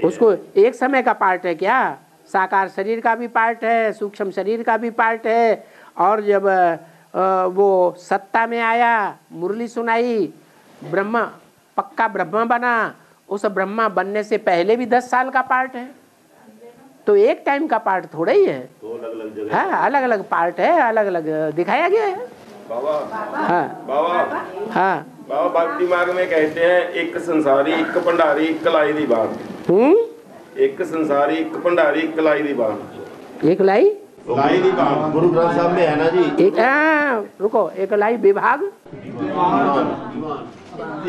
उसको एक समय का पार्ट है क्या? साकार शरीर का भी पार्ट है, सूक्ष्म शरीर का भी पार्ट है। और जब वो सत्ता में आया, मुरली सुनाई, ब्रह्मा पक्का ब्रह्मा बना, उस ब्रह्मा बनने से पहले भी 10 साल का पार्ट है। तो एक टाइम का पार्ट थोड़ा ही है, हाँ अलग अलग पार्ट है, अलग अलग दिखाया गया है। बाबा हाँ बाबा हाँ बाबा भक्ति मार्ग में कहते हैं एक संसारी एक भंडारी एक लाई दी बात। एक संसारी एक भंडारी एक लाई दी बात। एक लाई दी बात गुरु ग्रंथ साहब में है ना जी। एक रुको, एक लाई विभाग,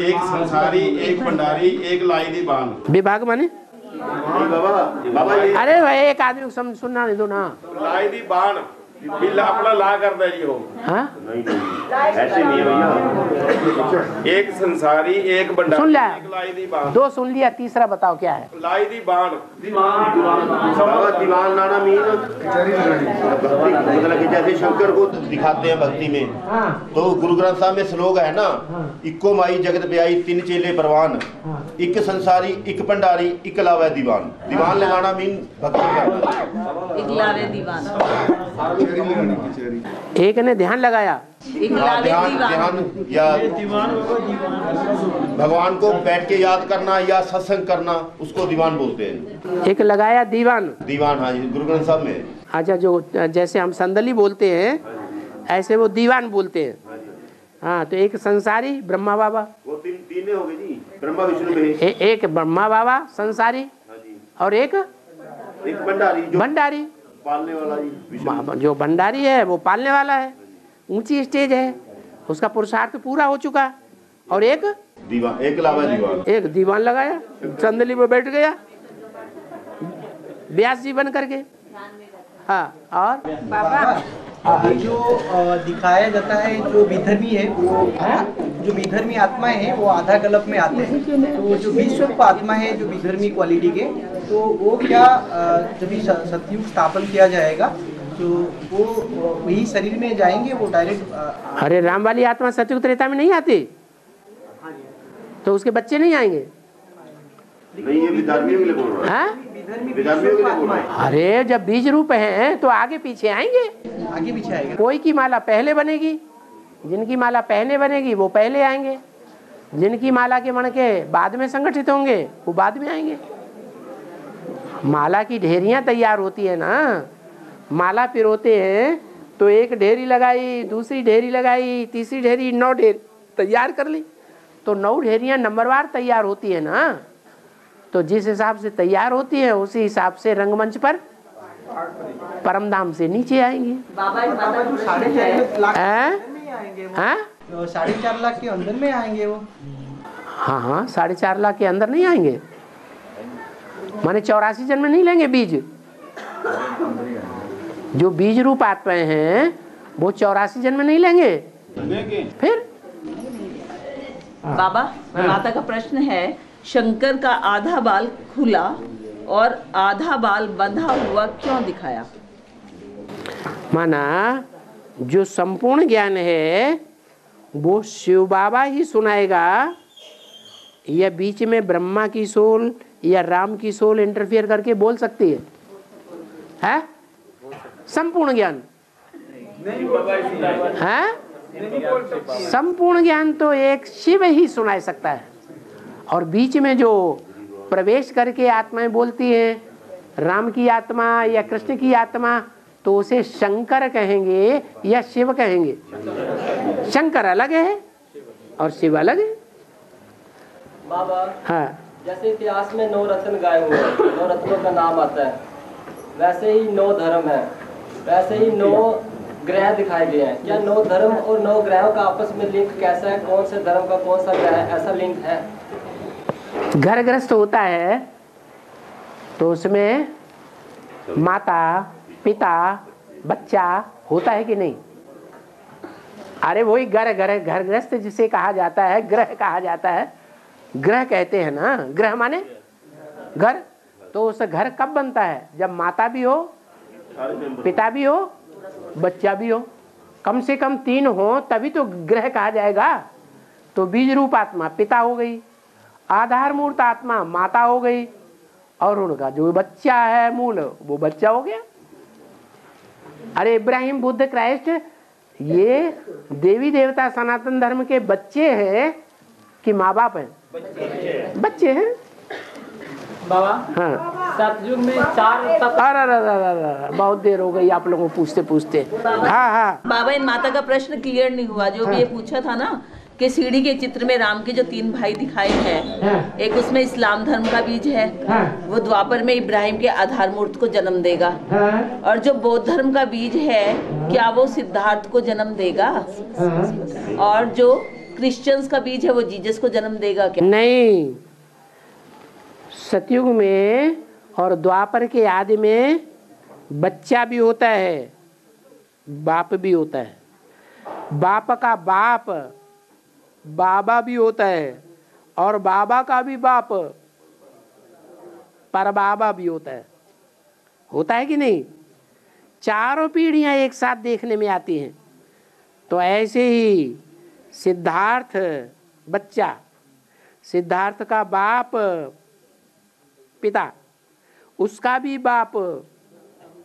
एक संसारी एक भंडारी एक लाई दी बान। विभाग माने बाबा अरे भाई एक आदमी को सुनना नहीं दो ना। लाई दी बान बिल्ला अपना ला करता जी हो। हाँ ऐसे नहीं है भैया। एक संसारी एक भंडारी सुन लिया, एक लाई दी बान। 2 सुन लिया, तीसरा बताओ क्या है? लाई दी बान बाबा दीवान नाना मीन मतलब कि जैसे शंकर को दिखाते हैं भक्ति में, तो गुरु ग्रंथ साहब में श्लोक है ना, इक्को माई जगत ब्याई तीन चेले परवान, एक संसारी एक भंडारी एक लावे दीवान। दीवान लगाना मीन भक्ति करना। एक लावे दीवान। एक ने ध्यान लगाया, ध्यान या भगवान को बैठ के याद करना या सत्संग करना, उसको दीवान बोलते हैं। एक लगाया दीवान। दीवान हाँ जी गुरु ग्रंथ साहब में। अच्छा, जो जैसे हम संदली बोलते हैं ऐसे वो दीवान बोलते हैं। हाँ, तो एक संसारी ब्रह्मा बाबा, वो तीन हो गए जी, ब्रह्मा विष्णु में। एक ब्रह्मा बाबा संसारी और एक भंडारी पालने वाला जी। जो भंडारी है वो पालने वाला है, ऊंची स्टेज है, उसका पुरुषार्थ पूरा हो चुका। और एक दीवान, एक लावा दीवान, एक दीवान लगाया, संदली में बैठ गया व्यास जी बन करके। हाँ, और बाबा जो दिखाया जाता है जो विधर्मी है, वो जो विधर्मी आत्माएं हैं वो आधा कल्प में आते हैं। तो जो विश्व आत्मा है जो विधर्मी क्वालिटी के, तो वो क्या जब भी सतयुग स्थापन किया जाएगा तो वो वही शरीर में जाएंगे, वो डायरेक्ट? अरे राम वाली आत्मा सतयुग त्रेता में नहीं आती, तो उसके बच्चे नहीं आएंगे। नहीं, ये विधर्मियों के लिए बोल रहा है। विधर्मियों के लिए बोल रहा है। अरे जब बीज रूप हैं तो आगे पीछे आएंगे, आगे पीछे आएंगे। कोई की माला पहले बनेगी, जिनकी माला पहले बनेगी वो पहले आएंगे, जिनकी माला के मन के बाद में संगठित होंगे वो बाद में आएंगे। माला की ढेरियां तैयार होती है ना, माला पिरोते हैं तो एक ढेरी लगाई, दूसरी ढेरी लगाई, तीसरी ढेरी, 9 ढेरी तैयार कर ली, तो 9 ढेरियां नंबरवार तैयार होती है ना। तो जिस हिसाब से तैयार होती है उसी हिसाब से रंगमंच पर परमधाम से नीचे आएंगे। बाबा जो 4.5 लाख हाँ, 4.5 लाख के अंदर में आएंगे वो। हाँ हाँ, 4.5 लाख के अंदर नहीं आएंगे, माने 84 जन्म नहीं लेंगे बीज। जो बीज रूप आत्माएं हैं वो 84 जन्म नहीं लेंगे। फिर बाबा, माता का प्रश्न है, शंकर का आधा बाल खुला और आधा बाल बंधा हुआ क्यों दिखाया? माना जो संपूर्ण ज्ञान है वो शिव बाबा ही सुनाएगा, या बीच में ब्रह्मा की सोल या राम की सोल इंटरफियर करके बोल सकती है? संपूर्ण ज्ञान है, संपूर्ण ज्ञान तो एक शिव ही सुना सकता है। और बीच में जो प्रवेश करके आत्माएं बोलती हैं, राम की आत्मा या कृष्ण की आत्मा, तो उसे शंकर कहेंगे या शिव कहेंगे? शंकर अलग है और शिव अलग है। बाबा, हाँ, जैसे इतिहास में 9 रत्न गाए हुए हैं, 9 रत्नों का नाम आता है, वैसे ही 9 धर्म है, वैसे ही 9 ग्रह दिखाए गए हैं। क्या 9 धर्म और 9 ग्रहों का आपस में लिंक कैसा है? कौन से धर्म का कौन सा ग्रह है, ऐसा लिंक है? घर ग्रस्त होता है तो उसमें माता पिता बच्चा होता है कि नहीं? अरे वही घर ग्रस्त जिसे कहा जाता है, ग्रह कहा जाता है, ग्रह कहते हैं ना। ग्रह माने घर, तो उस घर कब बनता है? जब माता भी हो, पिता भी हो, बच्चा भी हो। कम से कम 3 हो तभी तो ग्रह कहा जाएगा। तो बीज रूप आत्मा पिता हो गई, आधार मूर्त आत्मा माता हो गई, और उनका जो बच्चा है मूल वो बच्चा हो गया। अरे इब्राहिम, बुद्ध, क्राइस्ट, ये देवी देवता सनातन धर्म के बच्चे हैं कि माँ बाप हैं? बच्चे हैं बाबा। हाँ, सतयुग में 4 तत्व। अरे बहुत देर हो गई आप लोगों को पूछते पूछते। हाँ हाँ बाबा, इन माता का प्रश्न क्लियर नहीं हुआ। जो भी ये पूछा था ना कि सीढ़ी के चित्र में राम के जो 3 भाई दिखाए हैं, एक उसमें इस्लाम धर्म का बीज है, वो द्वापर में इब्राहिम के आधार मूर्त को जन्म देगा, और जो बौद्ध धर्म का बीज है क्या वो सिद्धार्थ को जन्म देगा, और जो क्रिश्चियंस का बीज है वो जीसस को जन्म देगा क्या? नहीं, सतयुग में और द्वापर के आदि में बच्चा भी होता है, बाप भी होता है। बाप का बाप बाबा भी होता है, और बाबा का भी बाप परबाबा भी होता है कि नहीं? चारों पीढ़ियां एक साथ देखने में आती हैं। तो ऐसे ही सिद्धार्थ बच्चा, सिद्धार्थ का बाप पिता, उसका भी बाप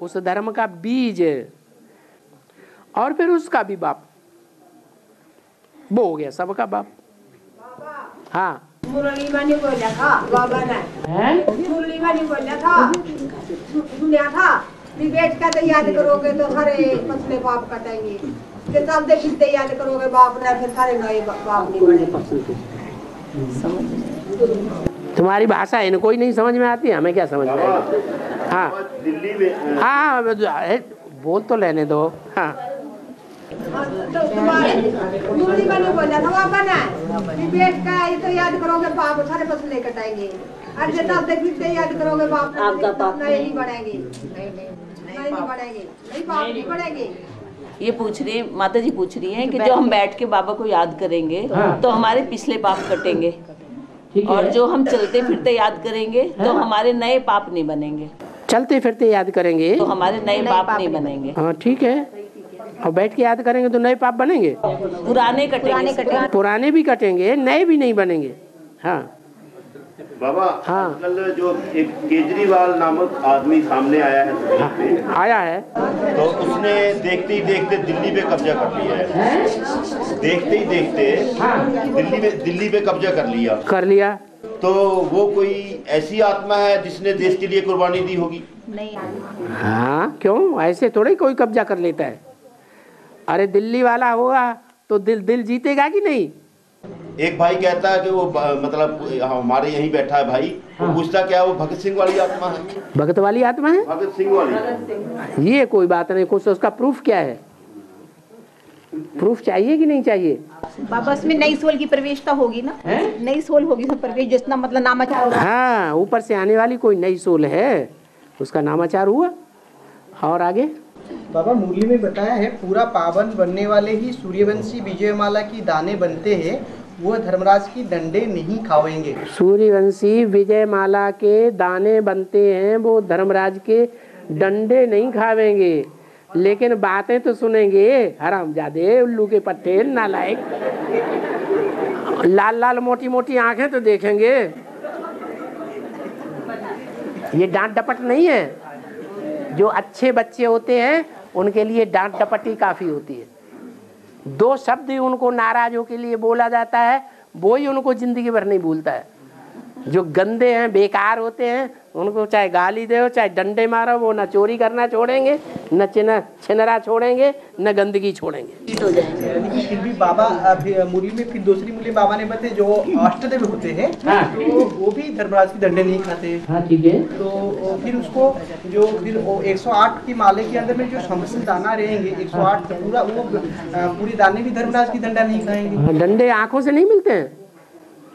उस धर्म का बीज, और फिर उसका भी बाप, वो हो गया सबका बाप। हाँ, मुरली मानी बोला था बाबा ने, मुरली मानी बोला था, सुना था कि बेच का तो याद करोगे तो सारे पछले बाप कटेंगे, कि चलते फिरते याद करोगे बाप ने, फिर सारे नए बाप नहीं बने। तुम्हारी भाषा इनको ही नहीं समझ में आती, हमें क्या समझ में आएगी? हाँ दिल्ली में हाँ, बोल तो लेने दो। हाँ, तो मुरली मानी बोला था बाबा ने कि बेच का ये तो याद करोगे बाप सारे पछले कटाएंगे, और जो चलते फिरते याद करोगे बाप नए नहीं बढ़ेंगे, नहीं बढ़ेंगे, नहीं बाप नहीं बढ़ेंगे। ये पूछ रही है माता जी, पूछ रही हैं कि जो हम बैठ के बाबा को याद करेंगे तो हमारे पिछले पाप कटेंगे, और जो हम चलते फिरते याद करेंगे तो हमारे नए पाप नहीं बनेंगे। चलते फिरते याद करेंगे तो हमारे नए पाप नहीं बनेंगे। हाँ ठीक है, और बैठ के याद करेंगे तो नए पाप बनेंगे, पुराने कटेंगे, पुराने भी कटेंगे, नए भी नहीं बनेंगे। हाँ बाबा, हाँ आजकल जो एक केजरीवाल नामक आदमी सामने आया है, हाँ, आया है, तो उसने देखते ही देखते दिल्ली पे कब्जा कर लिया है। देखते ही देखते दिल्ली पे कब्जा कर लिया। तो वो कोई ऐसी आत्मा है जिसने देश के लिए कुर्बानी दी होगी? नहीं। हाँ क्यों, ऐसे थोड़े कोई कब्जा कर लेता है। अरे दिल्ली वाला होगा तो दिल जीतेगा कि नहीं? एक भाई कहता है कि वो मतलब हमारे यहीं बैठा है भाई, वो पूछता क्या वो भगत सिंह वाली आत्मा है? भगत वाली आत्मा है? भगत सिंह वाली। ये कोई बात नहीं, कुछ उसका प्रूफ क्या है? प्रूफ चाहिए कि नहीं चाहिए? बाबा उसमें नई सोल की प्रवेशता होगी ना, नई सोल होगी उसमें प्रवेश, जितना मतलब नामाचार होगा। हाँ, ऊपर से आने वाली कोई नई सोल है, उसका नामाचार हुआ। और आगे बाबा मुरली में बताया है पूरा पावन बनने वाले ही सूर्यवंशी विजयमाला की दाने बनते हैं, वो धर्मराज की डंडे नहीं खावेंगे। सूर्यवंशी विजयमाला के दाने बनते हैं, वो धर्मराज के डंडे नहीं खावेंगे, लेकिन बातें तो सुनेंगे। हरामजादे, उल्लू के पट्टे, नालायक, लाल लाल मोटी मोटी आंखें तो देखेंगे। ये डांट डपट नहीं है। जो अच्छे बच्चे होते हैं उनके लिए डांट डपट ही काफ़ी होती है। 2 शब्द ही उनको नाराज़ों के लिए बोला जाता है, वो ही उनको ज़िंदगी भर नहीं भूलता है। जो गंदे हैं, बेकार होते हैं, उनको चाहे गाली दो चाहे डंडे मारो, वो न चोरी करना छोड़ेंगे, न छिनरा छोड़ेंगे, न गंदगी छोड़ेंगे। फिर भी बाबा मुरली में फिर दूसरी मुरली बाबा ने बताया जो अष्टदेव होते हैं, तो वो भी धर्मराज की डंडे नहीं खाते। हाँ ठीक है। तो फिर उसको जो फिर 108 की माले के अंदर में जो संपूर्ण दाना रहेंगे 108 पूरा, वो पूरी दाने भी धर्मराज की डंडा नहीं खाएंगे। डंडे आँखों से नहीं मिलते हैं,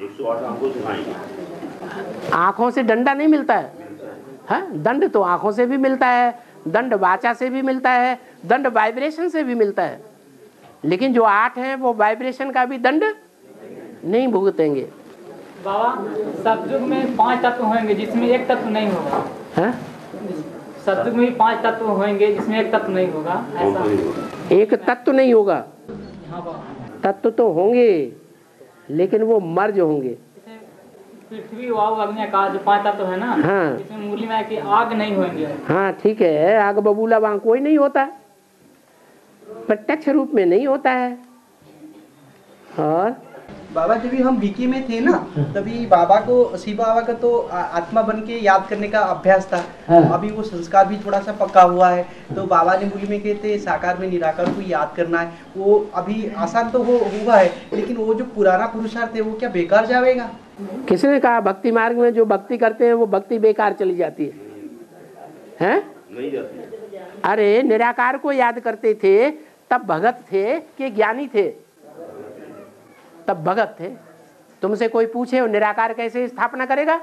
108 आंखों से खाएंगे। आँखों से डंडा नहीं मिलता है। हाँ, दंड तो आँखों से भी मिलता है, दंड वाचा से भी मिलता है, दंड वाइब्रेशन से भी मिलता है, लेकिन जो 8 हैं वो वाइब्रेशन का भी दंड नहीं भुगतेंगे। बाबा सतयुग में 5 तत्व होंगे जिसमें एक तत्व नहीं होगा। है? सतयुग में भी 5 तत्व होंगे जिसमें एक तत्व नहीं होगा, ऐसा? एक तत्व नहीं होगा। हाँ बाबा। तत्व तो होंगे लेकिन वो मर्ज होंगे। पृथ्वी वायु अग्नि आकाश जो 5 तत्व है ना, हाँ। इसमें मुरली में है कि आग नहीं होंगे। हाँ ठीक है, आग बबूला वहाँ कोई नहीं होता, प्रत्यक्ष रूप में नहीं होता है। और बाबा जब भी हम विकी में थे ना, तभी बाबा को शिव बाबा का तो आत्मा बन के याद करने का अभ्यास था। हाँ। अभी वो संस्कार भी थोड़ा सा पक्का हुआ है, तो बाबा ने मुरली में कहते साकार में निराकार को याद करना है। वो अभी आसान तो हुआ है, लेकिन वो जो पुराना पुरुषार्थ है वो क्या बेकार जाएगा? किसने कहा भक्ति मार्ग में जो भक्ति करते हैं वो भक्ति बेकार चली जाती है? नहीं जाती। अरे निराकार को याद करते थे तब भगत थे कि ज्ञानी थे? तब भगत थे। तुमसे कोई पूछे वो निराकार कैसे स्थापना करेगा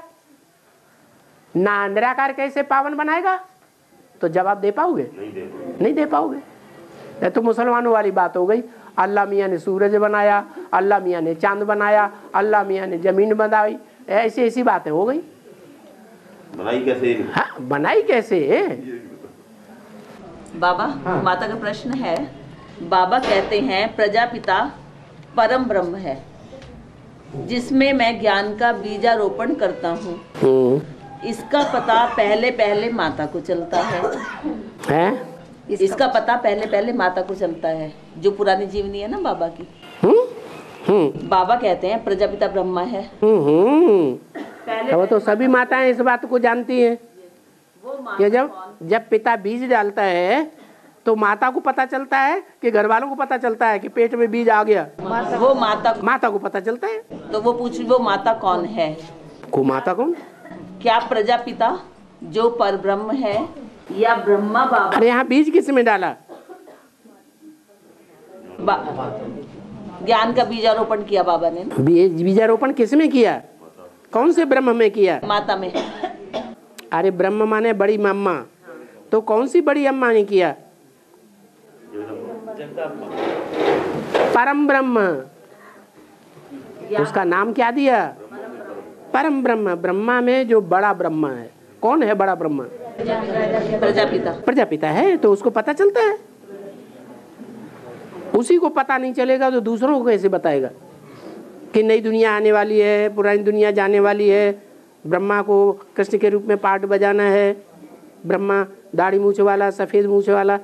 ना, निराकार कैसे पावन बनाएगा, तो जवाब दे पाओगे? नहीं दे पाओगे। ये तो मुसलमानों वाली बात हो गई। अल्लाह मियाँ ने सूरज बनाया, अल्लाह मियाँ ने चांद बनाया, अल्लाह मियाँ ने जमीन बनाई, ऐसी ऐसी बातें हो गई। बनाई कैसे? हाँ बनाई कैसे? बाबा हाँ। माता का प्रश्न है, बाबा कहते हैं प्रजापिता परम ब्रह्म है जिसमें मैं ज्ञान का बीजारोपण करता हूँ। इसका पता पहले पहले माता को चलता है? इसका पता पहले पहले माता को चलता है, जो पुरानी जीवनी है ना बाबा की। बाबा कहते हैं प्रजापिता ब्रह्मा है। वो तो सभी माताएं इस बात को जानती हैं कि जब पिता बीज डालता है तो माता को पता चलता है कि घर वालों को पता चलता है कि पेट में बीज आ गया? वो माता को पता चलता है। तो वो पूछ, वो माता कौन है? को माता कौन? क्या प्रजापिता जो परब्रह्म है या ब्रह्मा बाबा? अरे यहाँ बीज किस में डाला? ज्ञान का बीजारोपण किया बाबा ने। बीजारोपण किस में किया? कौन से ब्रह्म में किया? माता में। अरे ब्रह्म माने बड़ी मम्मा, तो कौन सी बड़ी अम्मा ने किया? परम ब्रह्म। उसका नाम क्या दिया? परम ब्रह्म। ब्रह्मा में जो बड़ा ब्रह्म है, कौन है बड़ा ब्रह्म? प्रजापिता। प्रजापिता है, तो उसको पता चलता है। उसी को पता नहीं चलेगा तो दूसरों को कैसे बताएगा कि नई दुनिया आने वाली है, पुरानी दुनिया जाने वाली है, ब्रह्मा को कृष्ण के रूप में पाठ बजाना है, ब्रह्मा दाढ़ी मूछ वाला सफ़ेद मूछ वाला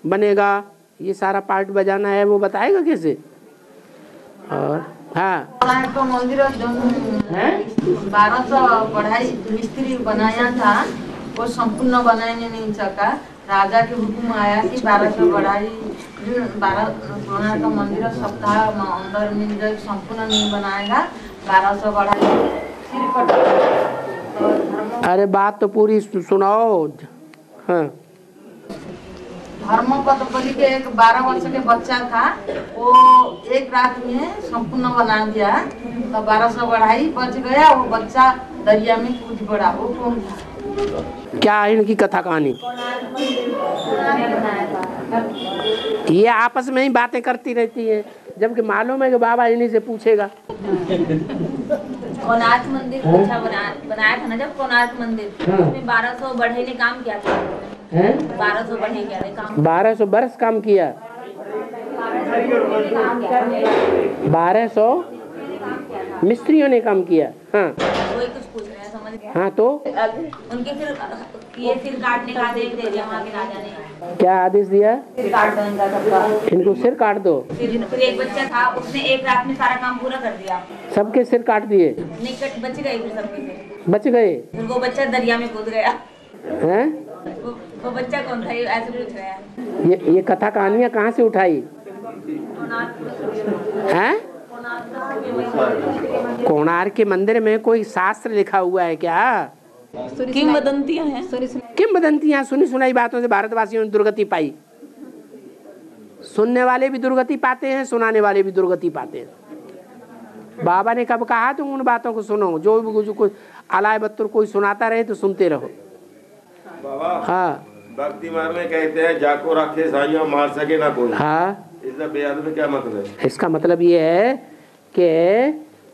बनेगा, ये सारा पार्ट बजाना है, वो बताएगा कैसे? और हाँ तो मंदिर 1200 पढ़ाई मिस्त्री बनाया था, वो संपूर्ण बनाने नहीं सका। राजा के हुक्म आया कि 1200 बढ़ाई 12 का मंदिर सप्ताह अंदर में जो संपूर्ण नहीं बनाएगा, 1200 बढ़ाई सिर कट। अरे बात तो पूरी सुनाओ। हाँ धर्मपद बोली के एक 12 वर्ष के बच्चा था, वो एक रात में संपूर्ण बना दिया, तो 1200 बढ़ाई बच गया। वो बच्चा दरिया में कूद पड़ा। वो कौन था? क्या इनकी कथा कहानी? ये आपस में ही बातें करती रहती है, जबकि मालूम है कि बाबा इन्हीं से पूछेगा। कोणार्क मंदिर अच्छा बनाया था ना, जब कोणार्क मंदिर उसमें 1200 बढ़ई ने काम किया था। 1200 बढ़ई क्या काम? 1200 बरस काम किया। 1200 मिस्त्रियों ने काम किया। हाँ वही कुछ पूछ रहे हैं, समझ गए? हाँ तो उनके सिर काटने का आदेश दे दिया वहाँ के राजा ने। क्या आदेश दिया? सिर काट दो इनका सबका। इनको सिर काट दो। फिर एक बच्चा था, उसने एक रात में सारा काम पूरा कर दिया। सबके सिर काट दिए? नहीं बच गए, फिर सबके सिर बच गए। फिर वो बच्चा दरिया में कूद गया। हैं? वो बच्चा कौन था? ये ऐसे पूछ रहे हैं। ये कथा कहानियाँ कहाँ से उठाई हैं? कोणार्क के मंदिर में कोई शास्त्र लिखा हुआ है क्या? किंवदंतियां हैं। किंवदंतियां सुनी सुनाई बातों से भारतवासियों ने दुर्गति पाई। सुनने वाले भी दुर्गति पाते हैं, सुनाने वाले भी दुर्गति पाते हैं। बाबा ने कब कहा तुम उन बातों को सुनो? जो कोई अलाय बत्तुर कोई सुनाता रहे तो सुनते रहो। बाबा हाँ भक्ति मार्ग में कहते हैं जाको रखे साइयों मार सके ना कोई। हाँ इसका बेयाद में क्या मतलब है? इसका मतलब ये है कि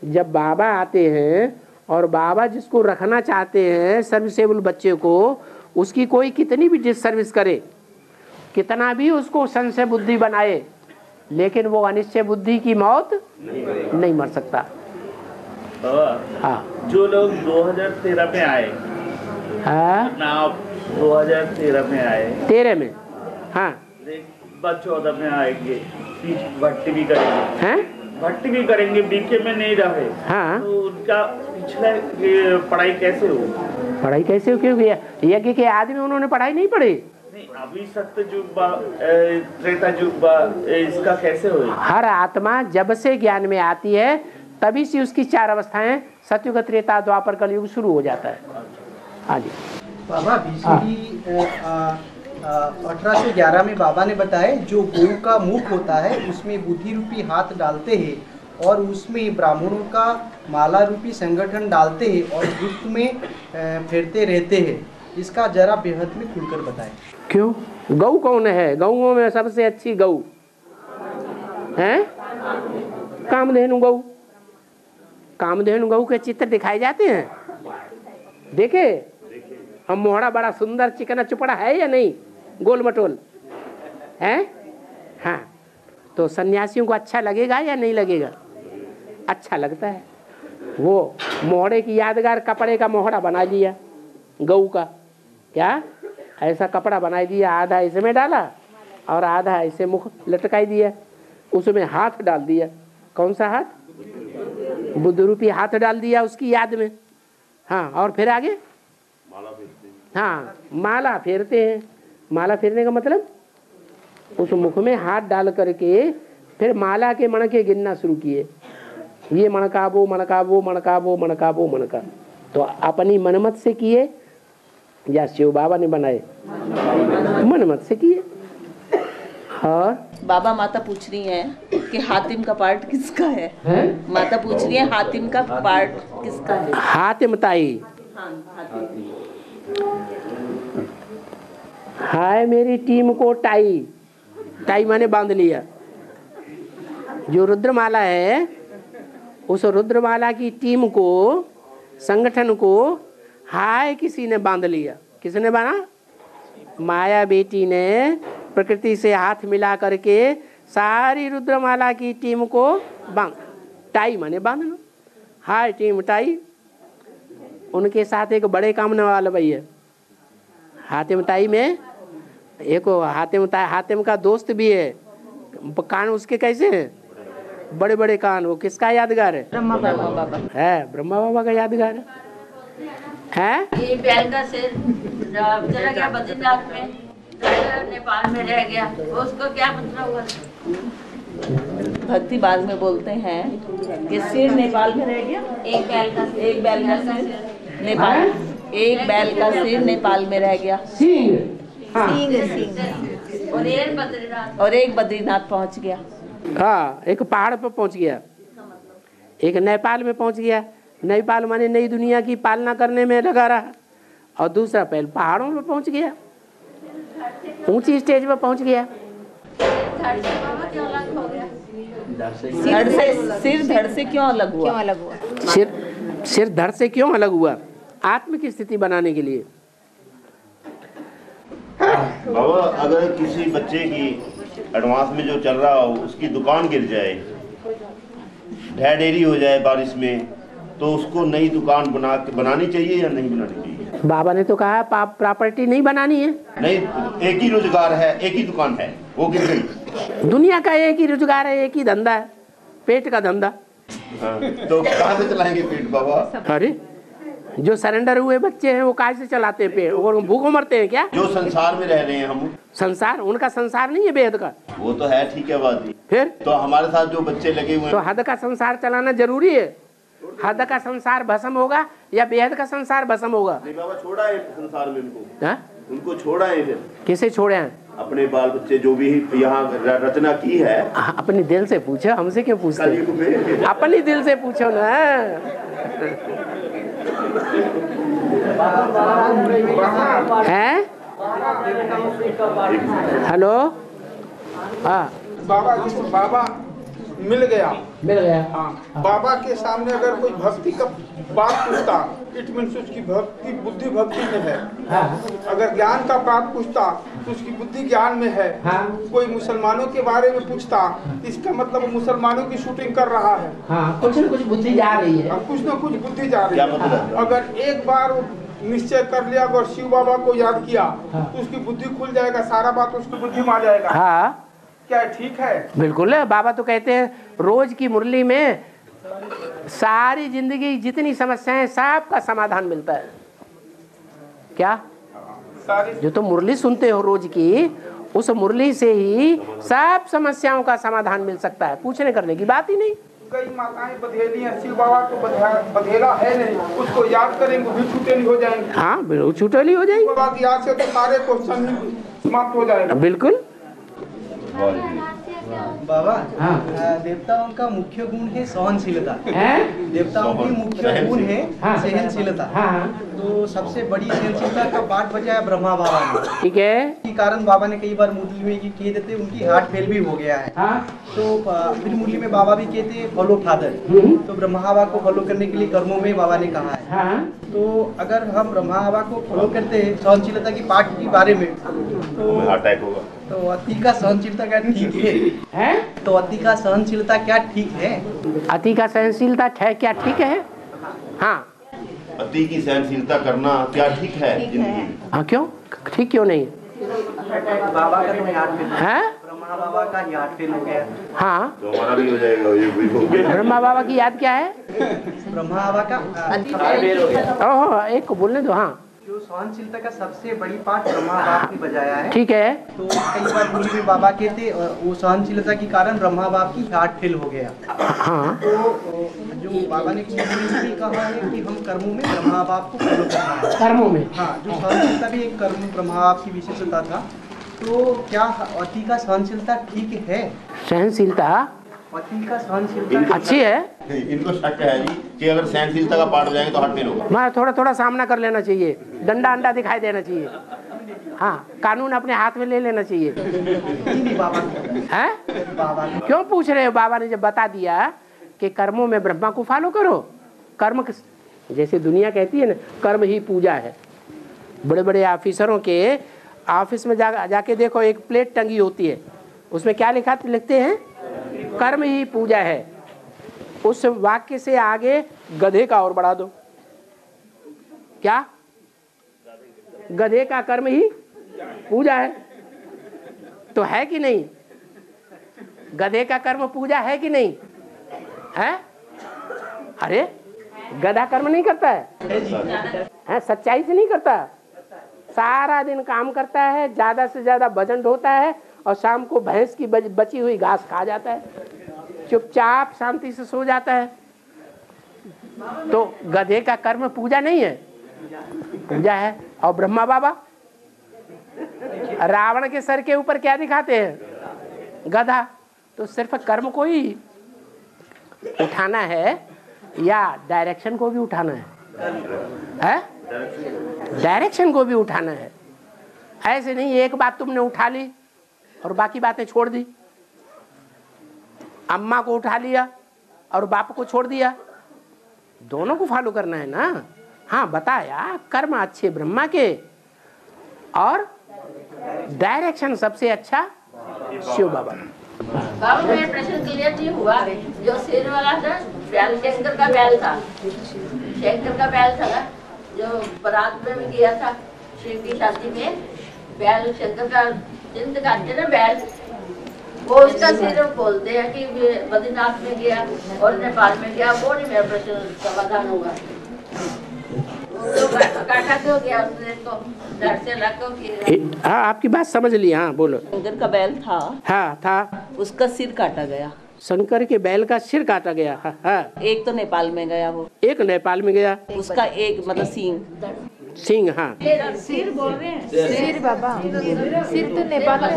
जब बाबा आते हैं और बाबा जिसको रखना चाहते हैं सर्विसेबल बच्चे को, उसकी कोई कितनी भी डिसर्विस करे, कितना भी उसको संशय बुद्धि बनाए, लेकिन वो अनिश्चय बुद्धि की मौत नहीं मर सकता। हाँ, जो लोग 2013 में आए, हाँ, ना 2013 में आए, 13 में, हाँ, 14 में आएंगे, भट्टी भी करेंगे, हैं? भट्टी भी करेंगे, बीके में नहीं रहे, हाँ, तो उनका पिछला पढ़ाई कैसे हो? पढ़ाई कैसे हो? क्यों गया? यज्ञ के आदि में उन्होंने पढ़ाई नहीं पढ़ी। नहीं, अभी सत्य युग त्रेता युग इसका कैसे हो? हर आत्मा जब से ज्ञान में आती है तभी से उसकी 4 अवस्थाएं सत्युग, त्रेता, द्वापर, कलयुग शुरू हो जाता है। हाँ जी बाबा, बीसीडी 1811 में बाबा ने बताया जो गौ का मुख होता है उसमें बुद्धि रूपी हाथ डालते हैं और उसमें ब्राह्मणों का माला रूपी संगठन डालते हैं और गुप्त में फेरते रहते हैं। इसका जरा बेहद में खुलकर बताएं। क्यों? गौ कौन है? गौओं में सबसे अच्छी गौ है कामधेनु गौ। कामधेनु गौ के चित्र दिखाए जाते हैं, देखे हम? मोहड़ा बड़ा सुंदर चिकना चुपड़ा है या नहीं, गोल मटोल है? हाँ, तो सन्यासियों को अच्छा लगेगा या नहीं लगेगा? अच्छा लगता है। वो मोहड़े की यादगार कपड़े का मोहड़ा बना लिया गऊ का, क्या ऐसा कपड़ा बना दिया, आधा इसमें डाला और आधा ऐसे मुख लटकाई दिया, उसमें हाथ डाल दिया। कौन सा हाथ? बुद्ध रूपी हाथ डाल दिया उसकी याद में। हाँ, और फिर आगे हाँ, माला फेरते हैं। माला फेरने का मतलब उस मुख में हाथ डाल करके फिर माला के मणके गिनना शुरू किए। ये मणका वो मणका वो मणका वो मणका वो मणका। तो अपनी मनमत से किए या शिव बाबा ने बनाए? मनमत से किए। और बाबा माता पूछ रही हैं कि हातिम का पार्ट किसका है? माता पूछ रही है हातिम का पार्ट किसका है? हातिम ताई। हाय मेरी टीम को टाई, टाई मैंने बांध लिया। जो रुद्रमाला है उस रुद्रमाला की टीम को, संगठन को हाय किसी ने बांध लिया। किसने बांधा? माया बेटी ने प्रकृति से हाथ मिला करके सारी रुद्रमाला की टीम को बांध, टाई माने बांध लो। हाय टीम टाई। उनके साथ एक बड़े कामने वाला भैया हातिम ताई में, एक हातिम का दोस्त भी है। कान उसके कैसे हैं? बड़े बड़े कान। वो किसका यादगार है? ब्रह्मा बाबा है। ब्रह्मा बाबा का यादगार है। ये बैल का सिर चला गया बद्रीनाथ में, नेपाल में रह गया, उसको क्या मतलब हुआ? भक्ति बाद में बोलते हैं कि सिर नेपाल में रह गया। एक बैल का सिर नेपाल, एक बैल का सिर नेपाल में रह गया। और एक बद्रीनाथ पहुंच गया। हाँ, एक पहाड़ पर पहुंच गया, एक नेपाल में पहुंच गया। नेपाल माने नई दुनिया की पालना करने में लगा रहा, और दूसरा पहले पहाड़ों में पहुंच गया, ऊंची स्टेज पर पहुंच गया। सिर धड़ से क्यों अलग हुआ? सिर धड़ से क्यों अलग हुआ? आत्म की स्थिति बनाने के लिए। बाबा, अगर किसी बच्चे की एडवांस में जो चल रहा हो उसकी दुकान गिर जाए, ढेरी हो जाए बारिश में, तो उसको नई दुकान बनानी चाहिए या नहीं बनानी चाहिए? बाबा ने तो कहा प्रॉपर्टी नहीं बनानी है। नहीं, एक ही रोजगार है, एक ही दुकान है, वो गिर गई। दुनिया का एक ही रोजगार है, एक ही धंधा है, पेट का धंधा। हाँ, तो कहाँ से चलाएंगे पेट बाबा? अरे जो सरेंडर हुए बच्चे हैं वो काहे से चलाते हैं पेट? और भूखों मरते हैं क्या? जो संसार में रह रहे हैं हम, संसार उनका संसार नहीं है बेहद का। वो तो है, ठीक है बात। फिर तो हमारे साथ जो बच्चे लगे हुए हैं, तो हद का संसार चलाना जरूरी है। हद का संसार भस्म होगा या बेहद का संसार भस्म होगा? नहीं बाबा, छोड़ा है संसार में उनको। हा? उनको छोड़ा है। फिर किसे छोड़े हैं? अपने बाल बच्चे जो भी यहाँ रचना की है। अपने दिल से पूछो, हमसे क्यों पूछते? अपने दिल से पूछो ना। है? हेलो। हाँ बाबा मिल गया। हाँ। बाबा के सामने अगर कोई भक्ति का बात पूछता, इट मीन्स उसकी भक्ति बुद्धि भक्ति में है। अगर ज्ञान का बात पूछता तो उसकी बुद्धि ज्ञान में है। कोई मुसलमानों के बारे में पूछता, इसका मतलब मुसलमानों की शूटिंग कर रहा है। कुछ न कुछ बुद्धि जा रही है। कुछ न कुछ बुद्धि जा रही है। अगर एक बार निश्चय कर लिया, अगर शिव बाबा को याद किया तो उसकी बुद्धि खुल जाएगा, सारा बात उसकी बुद्धि में आ जाएगा। हाँ, क्या ठीक है? बिल्कुल है। बाबा तो कहते हैं रोज की मुरली में सारी जिंदगी जितनी समस्याएं सबका समाधान मिलता है। क्या जो तुम मुरली सुनते हो रोज की, उस मुरली से ही सब समस्याओं का समाधान मिल सकता है। पूछने करने की बात ही नहीं। कई माताएं बधेली हैं, शिव बाबा को बधेला है नहीं, उसको याद करेंगे भी छूटेली हो जाएंगे। हाँ बिल्कुल छूटेली हो जाएंगे। बाबा की याद से तो सारे क्वेश्चन समाप्त हो जाएगा। बिल्कुल। बाबा, देवताओं का मुख्य गुण है सहनशीलता। देवताओं की मुख्य गुण है सहनशीलता। तो सबसे बड़ी सहनशीलता का पाठ बजाया ब्रह्मा बाबा ने। ठीक है। इसी कारण बाबा ने कई बार मुरली में कह देते उनकी हार्ट फेल भी हो गया है। तो फिर मुरली में बाबा भी कहते फॉलो फादर। तो ब्रह्मा बाबा को फॉलो करने के लिए कर्मों में बाबा ने कहा है। तो अगर हम ब्रह्मा बाबा को फॉलो करते हैं सहनशीलता की पाठ के बारे में, तो अटैक होगा। तो अति का सहनशीलता क्या ठीक है? तो अति का सहनशीलता क्या ठीक है? अति का सहनशीलता क्या ठीक है? हाँ, अति की सहनशीलता करना क्या ठीक है जिंदगी में? हाँ, क्यों ठीक क्यों नहीं? बाबा का तो याद है, ब्रह्मा बाबा का याद फेल हो गया। हाँ, तो हमारा भी हो जाएगा। ये ब्रह्मा बाबा की याद क्या है? ब्रह्मा बाबा का ओहो, एक को बोलने दो। हाँ, जो सहनशीलता का सबसे बड़ी पाठ ब्रह्मा बाप ने बजाया है। ठीक है। तो कई बार मुरली में बाबा कहते वो सहनशीलता के कारण ब्रह्मा बाप की हार्ट फेल हो गया। हाँ। तो जो बाबा ने मुरली में भी कहा है कि हम कर्मों में ब्रह्मा बाप को फॉलो करना है। कर्मों में, हाँ, जो सहनशीलता भी एक कर्म ब्रह्मा बाप की विशेषता था। तो क्या अति का सहनशीलता ठीक है? सहनशीलता अति का सहनशीलता अच्छी है। इनको शक है जी कि अगर सहनशीलता का पाठ हो जाएंगे तो हार्ट फेल होगा। मैं थोड़ा थोड़ा सामना कर लेना चाहिए, डंडा अंडा दिखाई देना चाहिए। हाँ, कानून अपने हाथ में ले लेना चाहिए। है? क्यों पूछ रहे हो? बाबा ने जब बता दिया कि कर्मों में ब्रह्मा को फॉलो करो। कर्म जैसे दुनिया कहती है ना, कर्म ही पूजा है। बड़े बड़े ऑफिसरों के ऑफिस में जाके देखो, एक प्लेट टंगी होती है, उसमें क्या लिखते हैं? कर्म ही पूजा है। उस वाक्य से आगे गधे का और बढ़ा दो, क्या? गधे का कर्म ही पूजा है। तो है कि नहीं? गधे का कर्म पूजा है कि नहीं है? अरे गधा कर्म नहीं करता है, सच्चाई से नहीं करता। सारा दिन काम करता है, ज्यादा से ज्यादा वजन ढोता है और शाम को भैंस की बची हुई घास खा जाता है, चुपचाप शांति से सो जाता है। तो गधे का कर्म पूजा नहीं है? पूजा है। और ब्रह्मा बाबा रावण के सर के ऊपर क्या दिखाते हैं? गधा। तो सिर्फ कर्म को ही उठाना है या डायरेक्शन को भी उठाना है? डायरेक्शन को भी उठाना है। ऐसे नहीं एक बात तुमने उठा ली और बाकी बातें छोड़ दी। अम्मा को उठा लिया और बाप को छोड़ दिया, दोनों को फॉलो करना है ना। हाँ, बताया कर्म अच्छे ब्रह्मा के और डायरेक्शन सबसे अच्छा शिव बाबा। बाबा मेरा प्रश्न क्लियर नहीं हुआ। जो शेर वाला था, बैल शंकर का बैल था, शंकर का बैल था ना, जो बारात में भी गया था शिव की शादी में, बैल शंकर का जिंद काटते ना बैल, वो उसका सिर बोलते हैं कि बद्रीनाथ में गया और नेपाल में गया। वो नहीं मेरा प्रश्न समाधान होगा। तो काटा क्यों गया उसने को? डर से लगा कि हाँ, आपकी बात समझ ली। हाँ बोलो। शंकर का बैल था। हाँ था। उसका सिर काटा गया। शंकर के बैल का सिर काटा गया। हाँ, हाँ। एक तो नेपाल में गया, वो एक नेपाल में गया, उसका एक मतलब सिंह। हाँ, सिर बोल रहे हैं। सिर बाबा, सिर तो नेपाल में,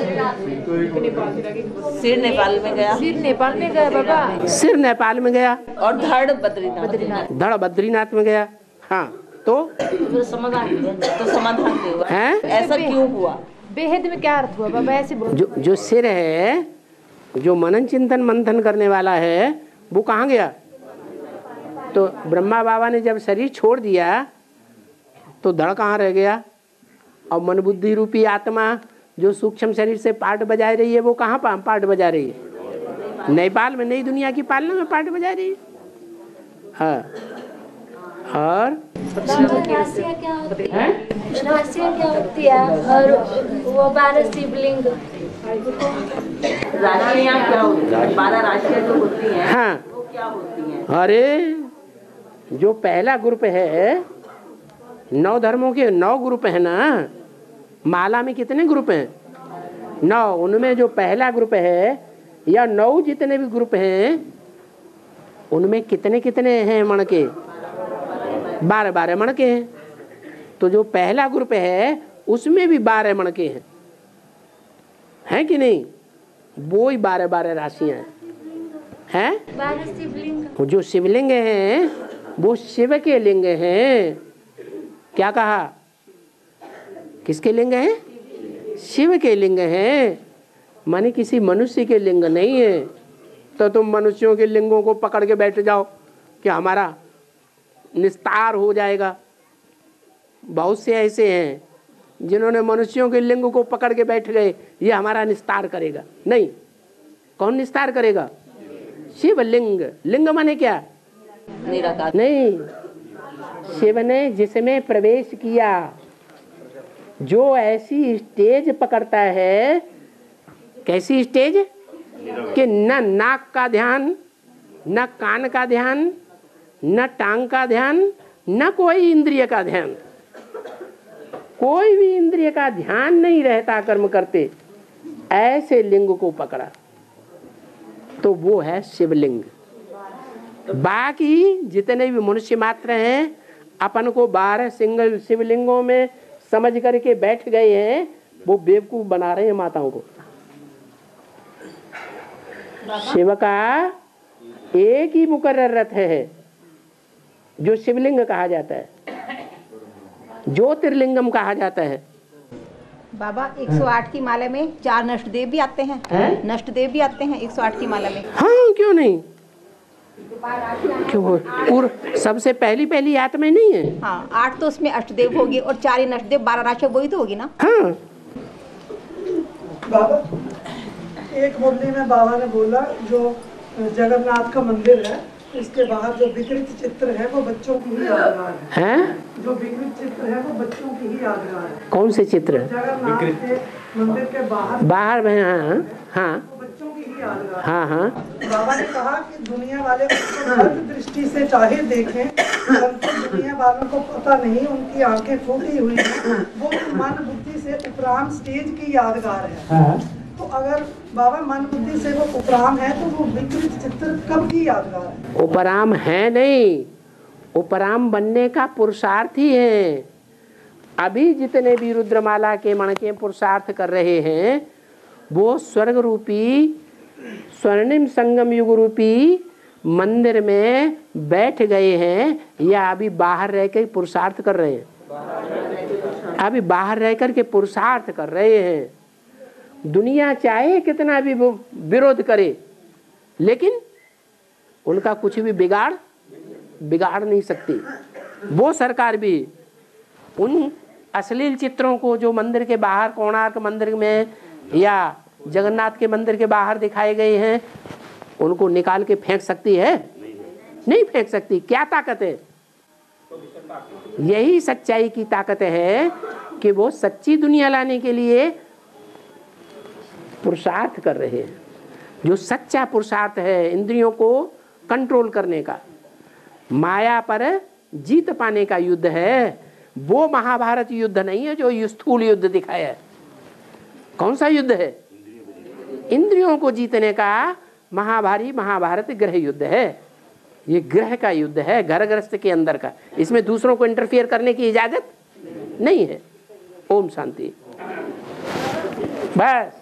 सिर नेपाल में गया। सिर नेपाल में गया बाबा, सिर नेपाल में गया और धड़ बद्रीनाथ, धड़ बद्रीनाथ में गया। हाँ, तो समाधान नहीं हुआ है। ऐसा क्यों हुआ? बेहद में क्या अर्थ हुआ बाबा? ऐसे जो सिर है जो मनन चिंतन मंथन करने वाला है वो कहाँ गया? तो ब्रह्मा बाबा ने जब शरीर छोड़ दिया तो धड़ कहाँ रह गया? और मन बुद्धि रूपी आत्मा जो सूक्ष्म शरीर से पार्ट बजा रही है वो कहाँ पार्ट बजा रही है? नेपाल में, नई दुनिया की पालना में पार्ट बजा रही है। हाँ, और राशियाँ क्या होती है? राशियाँ क्या होती है? और वो 12 शिवलिंग राशियाँ क्या होती है? 12 राशियाँ जो होती हैं, हाँ, वो क्या होती हैं? अरे जो पहला ग्रुप है, 9 धर्मों के 9 ग्रुप है ना। माला में कितने ग्रुप हैं? 9। उनमें जो पहला ग्रुप है या 9 जितने भी ग्रुप हैं उनमें कितने कितने हैं मण के? 12 मण के हैं। तो जो पहला ग्रुप है उसमें भी 12 मण के हैं कि नहीं? वो ही 12 राशियां हैं। 12 शिवलिंग। जो शिवलिंग हैं वो शिव के लिंग हैं। क्या कहा? किसके लिंग हैं? शिव के लिंग हैं, माने किसी मनुष्य के लिंग नहीं है। तो तुम मनुष्यों के लिंगों को पकड़ के बैठ जाओ कि हमारा निस्तार हो जाएगा। बहुत से ऐसे हैं जिन्होंने मनुष्यों के लिंग को पकड़ के बैठ गए, ये हमारा निस्तार करेगा। नहीं, कौन निस्तार करेगा? शिवलिंग। लिंग माने क्या? निराकार। नहीं, शिव ने जिसमें प्रवेश किया, जो ऐसी स्टेज पकड़ता है। कैसी स्टेज? कि न नाक का ध्यान, न कान का ध्यान, न टांग का ध्यान, न कोई इंद्रिय का ध्यान। कोई भी इंद्रिय का ध्यान नहीं रहता कर्म करते, ऐसे लिंग को पकड़ा तो वो है शिवलिंग। बाकी जितने भी मनुष्य मात्र हैं अपन को 12 सिंगल शिवलिंगों में समझ करके बैठ गए हैं, वो बेवकूफ बना रहे हैं माताओं को। शिव का एक ही मुकर्रर रथ है जो शिवलिंग कहा जाता है, ज्योतिर्लिंगम कहा जाता है। बाबा 108 की माला में 4 नष्टदेव भी आते हैं, नष्टदेव भी आते हैं 108 की माला में। हाँ, क्यों नहीं? क्यों? सबसे पहली आत्मा नहीं है? हाँ, 8 तो उसमें अष्टदेव होगी और 4 ही नष्टदेव, 12 राशि वही तो होगी ना। हाँ। बाबा एक मुरली में बाबा ने बोला जो जगन्नाथ का मंदिर है इसके बाहर जो विकृत चित्र है वो बच्चों की ही यादगार है। जो विकृत चित्र है वो बच्चों की ही यादगार है। कौन से चित्र? जगन्नाथ के मंदिर के बाहर में। हाँ हाँ, बच्चों की ही यादगार। हाँ हाँ। बाबा ने कहा कि दुनिया वाले उसको गलत दृष्टि से चाहे देखें, परंतु दुनिया वालों को पता नहीं, उनकी आंखें फूटी हुई हैं, वो मन बुद्धि से उपराम स्टेज की यादगार है। तो अगर बाबा मन बुद्धि से वो उपराम है तो वो विकृत चित्र कब की यादगार है? उपराम है नहीं, उपराम बनने का पुरुषार्थ ही है। अभी जितने भी रुद्रमाला के मण के पुरुषार्थ कर रहे हैं वो स्वर्ग रूपी स्वर्णिम संगम युग रूपी मंदिर में बैठ गए हैं या अभी बाहर रह कर पुरुषार्थ कर रहे हैं? अभी बाहर रह कर के पुरुषार्थ कर रहे हैं। दुनिया चाहे कितना भी विरोध करे लेकिन उनका कुछ भी बिगाड़ नहीं सकती। वो सरकार भी उन अश्लील चित्रों को जो मंदिर के बाहर, कोणार्क मंदिर में या जगन्नाथ के मंदिर के बाहर दिखाए गए हैं, उनको निकाल के फेंक सकती है? नहीं फेंक सकती। क्या ताकत है? यही सच्चाई की ताकत है कि वो सच्ची दुनिया लाने के लिए पुरुषार्थ कर रहे हैं। जो सच्चा पुरुषार्थ है इंद्रियों को कंट्रोल करने का, माया पर जीत पाने का युद्ध है, वो महाभारत युद्ध नहीं है जो स्थूल युद्ध दिखाया है। कौन सा युद्ध है? इंद्रियों को जीतने का महाभारत ग्रह युद्ध है। ये ग्रह का युद्ध है, घर गृहस्थ के अंदर का। इसमें दूसरों को इंटरफियर करने की इजाजत नहीं है। ओम शांति। बस।